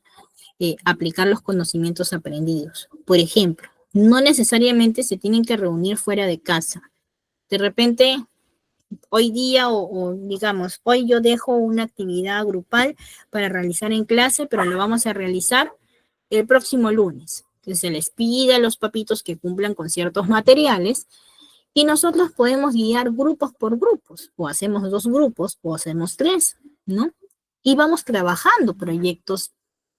Speaker 1: aplicar los conocimientos aprendidos. Por ejemplo, no necesariamente se tienen que reunir fuera de casa. De repente, hoy día o digamos, hoy yo dejo una actividad grupal para realizar en clase, pero lo vamos a realizar el próximo lunes. Entonces se les pide a los papitos que cumplan con ciertos materiales y nosotros podemos guiar grupos por grupos, o hacemos 2 grupos, o hacemos 3, ¿no? Y vamos trabajando proyectos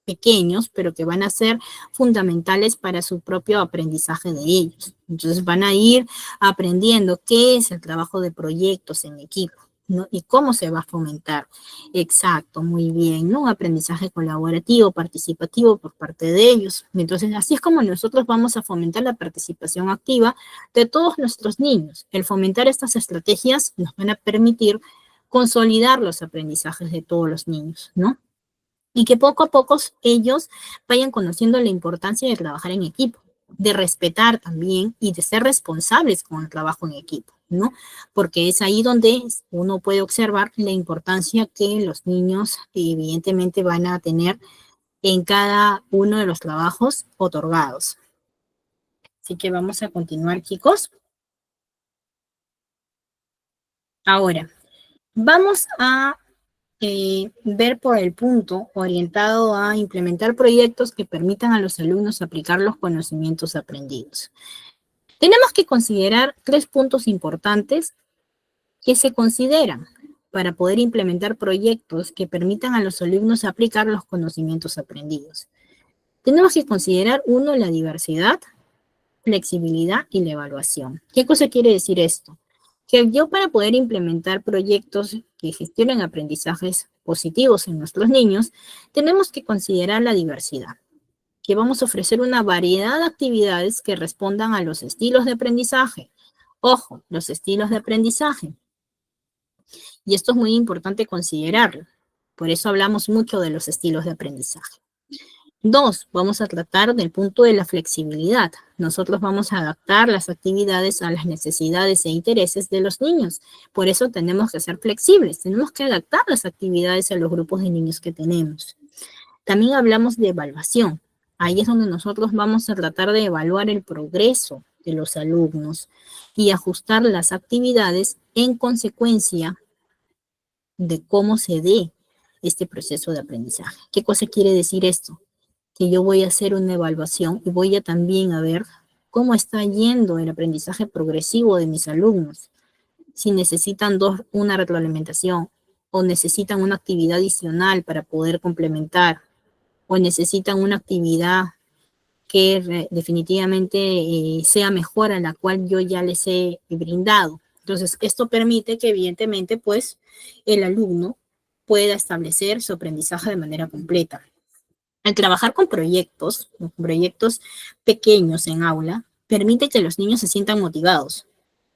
Speaker 1: pequeños, pero que van a ser fundamentales para su propio aprendizaje de ellos. Entonces van a ir aprendiendo qué es el trabajo de proyectos en equipo, ¿no? Y cómo se va a fomentar. Exacto, muy bien, ¿no? Un aprendizaje colaborativo, participativo por parte de ellos. Entonces, así es como nosotros vamos a fomentar la participación activa de todos nuestros niños. El fomentar estas estrategias nos van a permitir consolidar los aprendizajes de todos los niños, ¿no? Y que poco a poco ellos vayan conociendo la importancia de trabajar en equipo. de respetar también y de ser responsables con el trabajo en equipo, ¿no? Porque es ahí donde uno puede observar la importancia que los niños evidentemente van a tener en cada uno de los trabajos otorgados. Así que vamos a continuar, chicos. Ahora, vamos a ver por el punto orientado a implementar proyectos que permitan a los alumnos aplicar los conocimientos aprendidos. Tenemos que considerar 3 puntos importantes que se consideran para poder implementar proyectos que permitan a los alumnos aplicar los conocimientos aprendidos. Tenemos que considerar, 1, la diversidad, flexibilidad y la evaluación. ¿Qué cosa quiere decir esto? Que yo, para poder implementar proyectos que gestionen aprendizajes positivos en nuestros niños, tenemos que considerar la diversidad, que vamos a ofrecer una variedad de actividades que respondan a los estilos de aprendizaje. Ojo, los estilos de aprendizaje. Y esto es muy importante considerarlo. Por eso hablamos mucho de los estilos de aprendizaje. 2, vamos a tratar del punto de la flexibilidad. Nosotros vamos a adaptar las actividades a las necesidades e intereses de los niños. Por eso tenemos que ser flexibles, tenemos que adaptar las actividades a los grupos de niños que tenemos. También hablamos de evaluación. Ahí es donde nosotros vamos a tratar de evaluar el progreso de los alumnos y ajustar las actividades en consecuencia de cómo se dé este proceso de aprendizaje. ¿Qué cosa quiere decir esto? Que yo voy a hacer una evaluación y voy a también a ver cómo está yendo el aprendizaje progresivo de mis alumnos. Si necesitan una retroalimentación o necesitan una actividad adicional para poder complementar o necesitan una actividad que definitivamente sea mejor a la cual yo ya les he brindado. Entonces, esto permite que evidentemente pues el alumno pueda establecer su aprendizaje de manera completa. Al trabajar con proyectos pequeños en aula, permite que los niños se sientan motivados,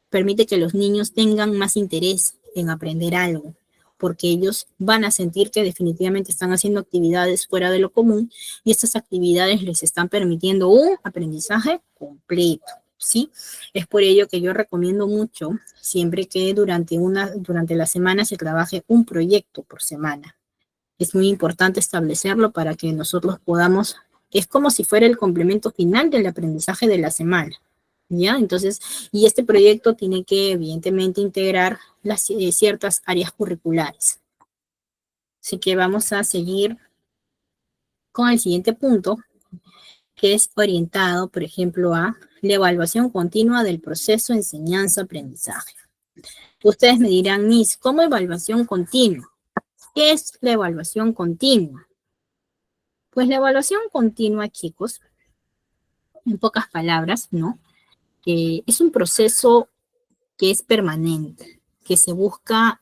Speaker 1: permite que los niños tengan más interés en aprender algo, porque ellos van a sentir que definitivamente están haciendo actividades fuera de lo común y estas actividades les están permitiendo un aprendizaje completo, ¿sí? Es por ello que yo recomiendo mucho siempre que durante la semana se trabaje un proyecto por semana. Es muy importante establecerlo para que nosotros podamos, es como si fuera el complemento final del aprendizaje de la semana, ¿ya? Entonces, y este proyecto tiene que evidentemente integrar ciertas áreas curriculares. Así que vamos a seguir con el siguiente punto, que es orientado, por ejemplo, a la evaluación continua del proceso de enseñanza-aprendizaje. Ustedes me dirán, Miss, ¿cómo evaluación continua? ¿Qué es la evaluación continua? Pues la evaluación continua, chicos, en pocas palabras, ¿no? Es un proceso que es permanente, que se busca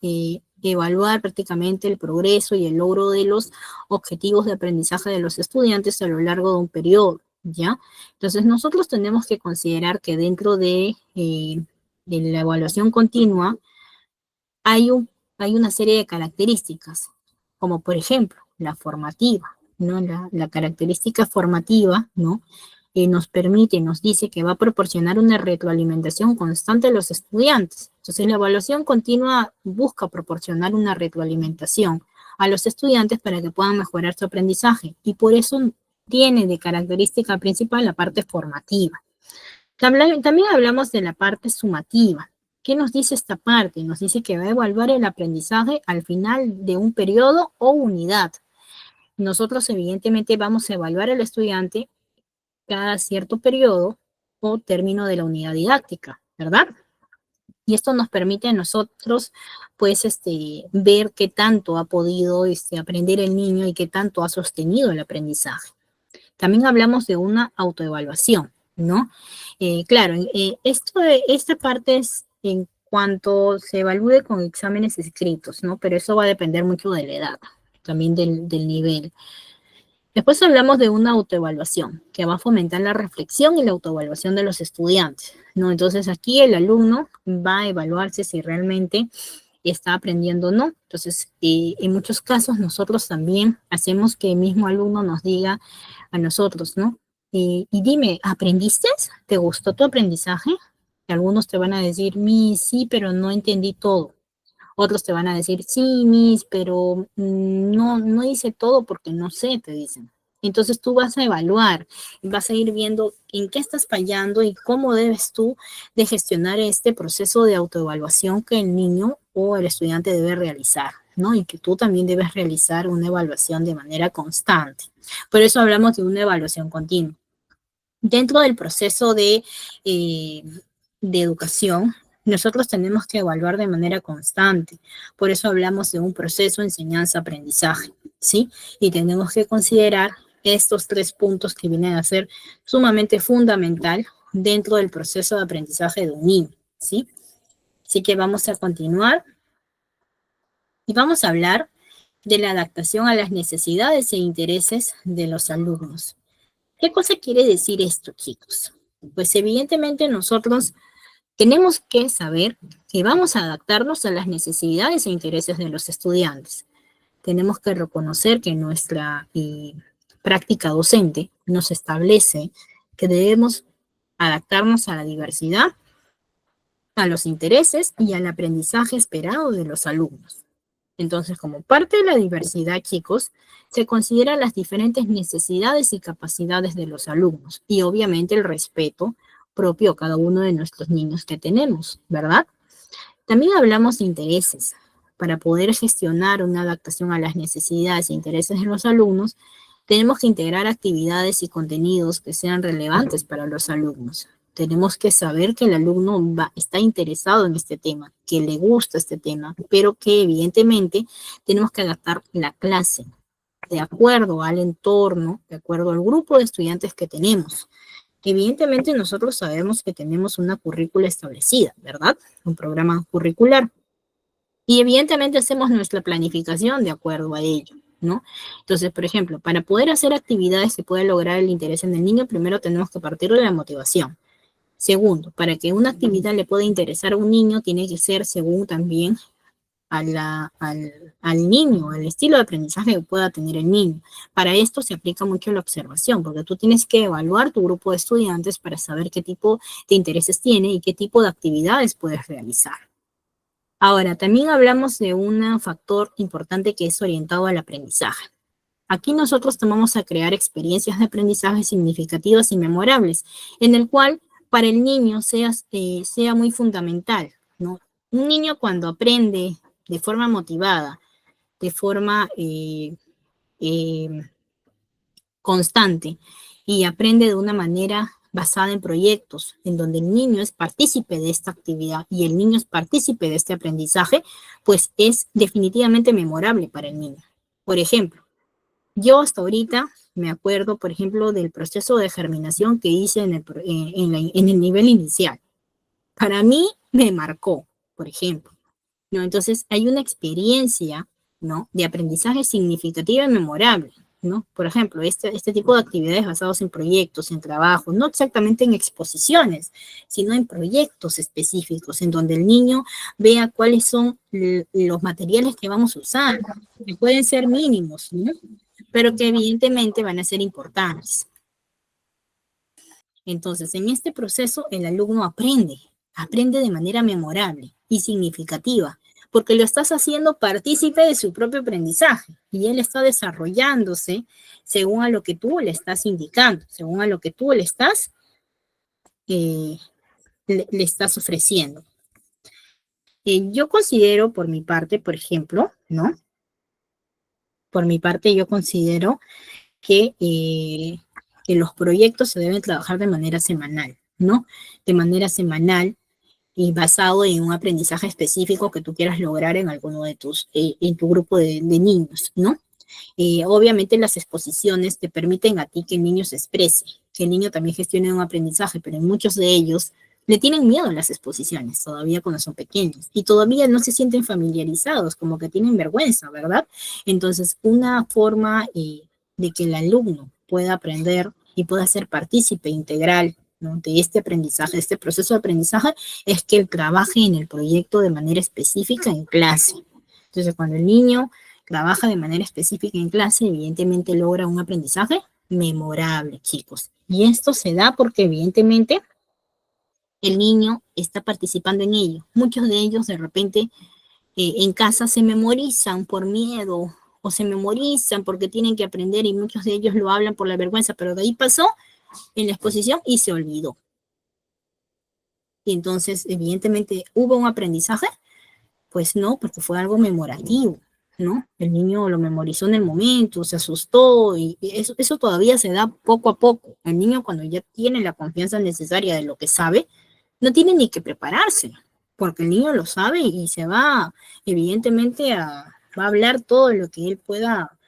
Speaker 1: evaluar prácticamente el progreso y el logro de los objetivos de aprendizaje de los estudiantes a lo largo de un periodo, ¿ya? Entonces, nosotros tenemos que considerar que dentro de la evaluación continua hay una serie de características, como por ejemplo, la formativa, ¿no? La característica formativa, ¿no? Nos permite, nos dice que va a proporcionar una retroalimentación constante a los estudiantes. Entonces, la evaluación continua busca proporcionar una retroalimentación a los estudiantes para que puedan mejorar su aprendizaje, y por eso tiene de característica principal la parte formativa. También hablamos de la parte sumativa. ¿Qué nos dice esta parte? Nos dice que va a evaluar el aprendizaje al final de un periodo o unidad. Nosotros evidentemente vamos a evaluar al estudiante cada cierto periodo o término de la unidad didáctica, ¿verdad? Y esto nos permite a nosotros, pues, ver qué tanto ha podido aprender el niño y qué tanto ha sostenido el aprendizaje. También hablamos de una autoevaluación, ¿no? Claro, esta parte es en cuanto se evalúe con exámenes escritos, ¿no? Pero eso va a depender mucho de la edad, también del nivel. Después hablamos de una autoevaluación, que va a fomentar la reflexión y la autoevaluación de los estudiantes, ¿no? Entonces aquí el alumno va a evaluarse si realmente está aprendiendo o no. Entonces, en muchos casos nosotros también hacemos que el mismo alumno nos diga a nosotros, ¿no? Y dime, ¿aprendiste? ¿Te gustó tu aprendizaje? Y algunos te van a decir, sí, pero no entendí todo. Otros te van a decir, sí, pero no hice todo porque no sé, te dicen. Entonces tú vas a evaluar, vas a ir viendo en qué estás fallando y cómo debes tú de gestionar este proceso de autoevaluación que el niño o el estudiante debe realizar, ¿no? Y que tú también debes realizar una evaluación de manera constante. Por eso hablamos de una evaluación continua. Dentro del proceso eh, de educación, nosotros tenemos que evaluar de manera constante. Por eso hablamos de un proceso de enseñanza-aprendizaje, ¿sí? Y tenemos que considerar estos 3 puntos que vienen a ser sumamente fundamental dentro del proceso de aprendizaje de un niño, ¿sí? Así que vamos a continuar y vamos a hablar de la adaptación a las necesidades e intereses de los alumnos. ¿Qué cosa quiere decir esto, chicos? Pues evidentemente nosotros tenemos que saber que vamos a adaptarnos a las necesidades e intereses de los estudiantes. Tenemos que reconocer que nuestra práctica docente nos establece que debemos adaptarnos a la diversidad, a los intereses y al aprendizaje esperado de los alumnos. Entonces, como parte de la diversidad, chicos, se consideran las diferentes necesidades y capacidades de los alumnos y obviamente el respeto propio a cada uno de nuestros niños que tenemos, ¿verdad? También hablamos de intereses. Para poder gestionar una adaptación a las necesidades e intereses de los alumnos, tenemos que integrar actividades y contenidos que sean relevantes para los alumnos. Tenemos que saber que el alumno está interesado en este tema, que le gusta este tema, pero que evidentemente tenemos que adaptar la clase de acuerdo al entorno, de acuerdo al grupo de estudiantes que tenemos. Evidentemente nosotros sabemos que tenemos una currícula establecida, ¿verdad? Un programa curricular. Y evidentemente hacemos nuestra planificación de acuerdo a ello, ¿no? Entonces, por ejemplo, para poder hacer actividades que puedan lograr el interés en el niño, primero tenemos que partir de la motivación. Segundo, para que una actividad le pueda interesar a un niño, tiene que ser según también al niño, al estilo de aprendizaje que pueda tener el niño. Para esto se aplica mucho la observación, porque tú tienes que evaluar tu grupo de estudiantes para saber qué tipo de intereses tiene y qué tipo de actividades puedes realizar. Ahora, también hablamos de un factor importante que es orientado al aprendizaje. Aquí nosotros vamos a crear experiencias de aprendizaje significativas y memorables, en el cual para el niño sea muy fundamental, ¿no? Un niño cuando aprende de forma motivada, de forma eh, constante y aprende de una manera basada en proyectos, en donde el niño es partícipe de esta actividad y el niño es partícipe de este aprendizaje, pues es definitivamente memorable para el niño. Por ejemplo, yo hasta ahorita me acuerdo, por ejemplo, del proceso de germinación que hice en el nivel inicial. Para mí me marcó, por ejemplo, ¿no? Entonces hay una experiencia, ¿no?, de aprendizaje significativa y memorable, ¿no? Por ejemplo, este tipo de actividades basadas en proyectos, en trabajos, no exactamente en exposiciones, sino en proyectos específicos, en donde el niño vea cuáles son los materiales que vamos a usar, que pueden ser mínimos, ¿no?, pero que evidentemente van a ser importantes. Entonces, en este proceso, el alumno aprende de manera memorable y significativa, porque lo estás haciendo partícipe de su propio aprendizaje y él está desarrollándose según a lo que tú le estás indicando, según a lo que tú eh, le estás ofreciendo. Yo considero por mi parte, por ejemplo, ¿no? Por mi parte, yo considero que los proyectos se deben trabajar de manera semanal, ¿no? De manera semanal y basado en un aprendizaje específico que tú quieras lograr en alguno de en tu grupo de niños, ¿no? Obviamente las exposiciones te permiten a ti que el niño se exprese, que el niño también gestione un aprendizaje, pero en muchos de ellos le tienen miedo a las exposiciones, todavía cuando son pequeños, y todavía no se sienten familiarizados, como que tienen vergüenza, ¿verdad? Entonces, una forma de que el alumno pueda aprender y pueda ser partícipe integral, ¿no?, de este aprendizaje, de este proceso de aprendizaje, es que él trabaje en el proyecto de manera específica en clase. Entonces, cuando el niño trabaja de manera específica en clase, evidentemente logra un aprendizaje memorable, chicos. Y esto se da porque evidentemente el niño está participando en ello. Muchos de ellos de repente en casa se memorizan por miedo o se memorizan porque tienen que aprender y muchos de ellos lo hablan por la vergüenza, pero de ahí pasó en la exposición y se olvidó. Y entonces, evidentemente, ¿hubo un aprendizaje? Pues no, porque fue algo memorativo, ¿no? El niño lo memorizó en el momento, se asustó y eso todavía se da poco a poco. El niño cuando ya tiene la confianza necesaria de lo que sabe, no tiene ni que prepararse, porque el niño lo sabe y se va, evidentemente, va a hablar todo lo que él pueda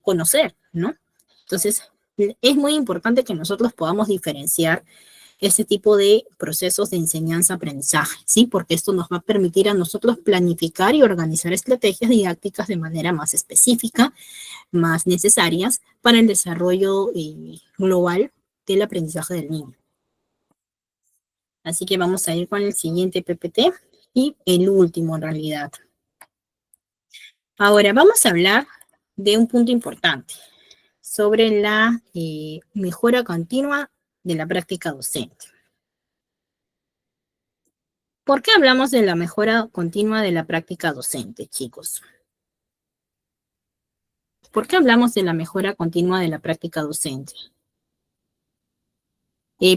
Speaker 1: conocer, ¿no? Entonces, es muy importante que nosotros podamos diferenciar este tipo de procesos de enseñanza-aprendizaje, ¿sí? Porque esto nos va a permitir a nosotros planificar y organizar estrategias didácticas de manera más específica, más necesarias para el desarrollo global del aprendizaje del niño. Así que vamos a ir con el siguiente PPT y el último en realidad. Ahora vamos a hablar de un punto importante sobre la mejora continua de la práctica docente. ¿Por qué hablamos de la mejora continua de la práctica docente, chicos? ¿Por qué hablamos de la mejora continua de la práctica docente?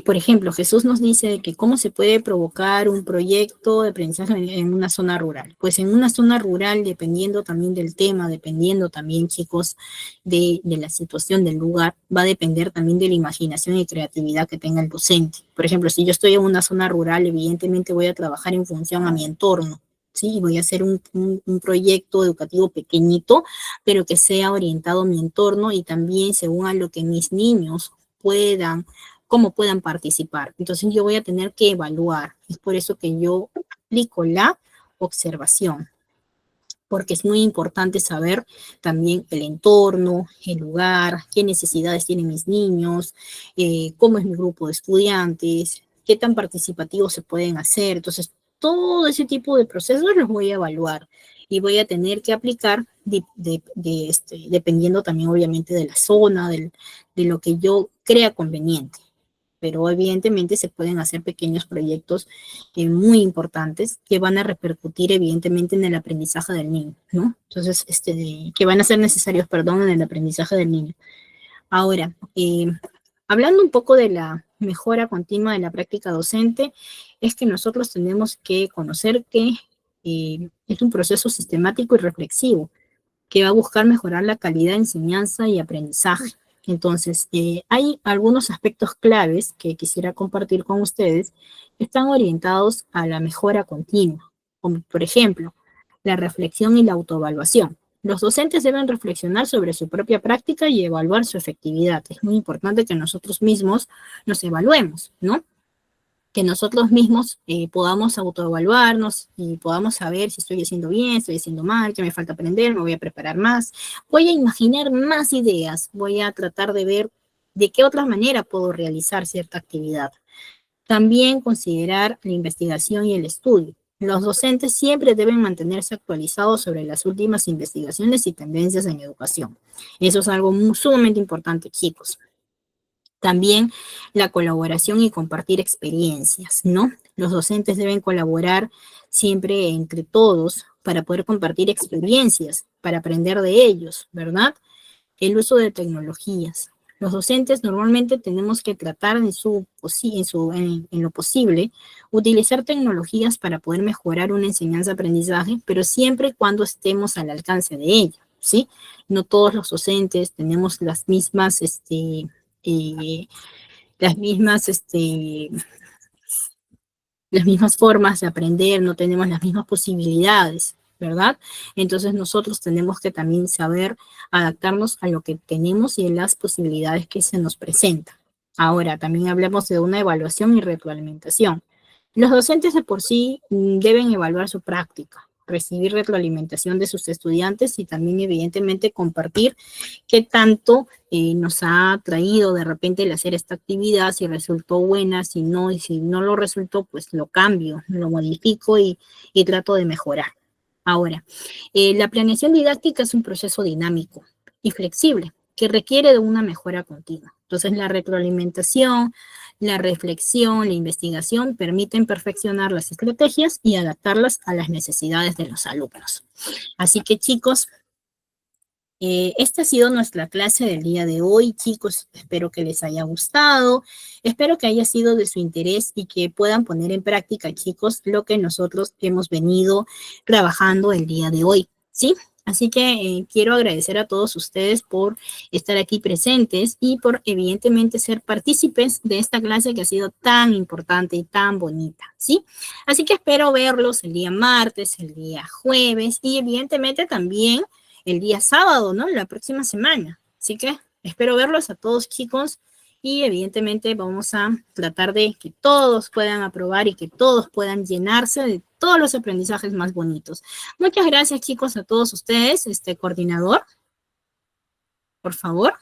Speaker 1: Por ejemplo, Jesús nos dice que cómo se puede provocar un proyecto de aprendizaje en una zona rural. Pues en una zona rural, dependiendo también del tema, dependiendo también, chicos, de la situación del lugar, va a depender también de la imaginación y creatividad que tenga el docente. Por ejemplo, si yo estoy en una zona rural, evidentemente voy a trabajar en función a mi entorno. Sí, voy a hacer un proyecto educativo pequeñito, pero que sea orientado a mi entorno y también según a lo que mis niños puedan cómo puedan participar. Entonces yo voy a tener que evaluar. Es por eso que yo aplico la observación, porque es muy importante saber también el entorno, el lugar, qué necesidades tienen mis niños, cómo es mi grupo de estudiantes, qué tan participativos se pueden hacer. Entonces, todo ese tipo de procesos los voy a evaluar y voy a tener que aplicar dependiendo también obviamente de la zona, de lo que yo crea conveniente, pero evidentemente se pueden hacer pequeños proyectos muy importantes que van a repercutir evidentemente en el aprendizaje del niño, ¿no? Entonces, que van a ser necesarios, perdón, en el aprendizaje del niño. Ahora, hablando un poco de la mejora continua de la práctica docente, es que nosotros tenemos que conocer que es un proceso sistemático y reflexivo que va a buscar mejorar la calidad de enseñanza y aprendizaje. Entonces, hay algunos aspectos claves que quisiera compartir con ustedes que están orientados a la mejora continua, como por ejemplo, la reflexión y la autoevaluación. Los docentes deben reflexionar sobre su propia práctica y evaluar su efectividad. Es muy importante que nosotros mismos nos evaluemos, ¿no? Que nosotros mismos podamos autoevaluarnos y podamos saber si estoy haciendo bien, estoy haciendo mal, qué me falta aprender, me voy a preparar más, voy a imaginar más ideas, voy a tratar de ver de qué otra manera puedo realizar cierta actividad. También considerar la investigación y el estudio. Los docentes siempre deben mantenerse actualizados sobre las últimas investigaciones y tendencias en educación. Eso es algo sumamente importante, chicos. También la colaboración y compartir experiencias, ¿no? Los docentes deben colaborar siempre entre todos para poder compartir experiencias, para aprender de ellos, ¿verdad? El uso de tecnologías. Los docentes normalmente tenemos que tratar en lo posible, utilizar tecnologías para poder mejorar una enseñanza-aprendizaje, pero siempre y cuando estemos al alcance de ello, ¿sí? No todos los docentes tenemos eh, las mismas, las mismas formas de aprender, no tenemos las mismas posibilidades, ¿verdad? Entonces nosotros tenemos que también saber adaptarnos a lo que tenemos y a las posibilidades que se nos presentan. Ahora, también hablemos de una evaluación y retroalimentación. Los docentes de por sí deben evaluar su práctica, recibir retroalimentación de sus estudiantes y también evidentemente compartir qué tanto nos ha traído de repente el hacer esta actividad, si resultó buena, si no, y si no lo resultó, pues lo cambio, lo modifico y trato de mejorar. Ahora, la planeación didáctica es un proceso dinámico y flexible que requiere de una mejora continua. Entonces, la retroalimentación, la reflexión, la investigación permiten perfeccionar las estrategias y adaptarlas a las necesidades de los alumnos. Así que, chicos, esta ha sido nuestra clase del día de hoy, chicos. Espero que les haya gustado, espero que haya sido de su interés y que puedan poner en práctica, chicos, lo que nosotros hemos venido trabajando el día de hoy, ¿sí? Así que quiero agradecer a todos ustedes por estar aquí presentes y por, evidentemente, ser partícipes de esta clase que ha sido tan importante y tan bonita, ¿sí? Así que espero verlos el día martes, el día jueves y, evidentemente, también el día sábado, ¿no? La próxima semana. Así que espero verlos a todos, chicos, y evidentemente vamos a tratar de que todos puedan aprobar y que todos puedan llenarse de todos los aprendizajes más bonitos. Muchas gracias, chicos, a todos ustedes. Coordinador, por favor.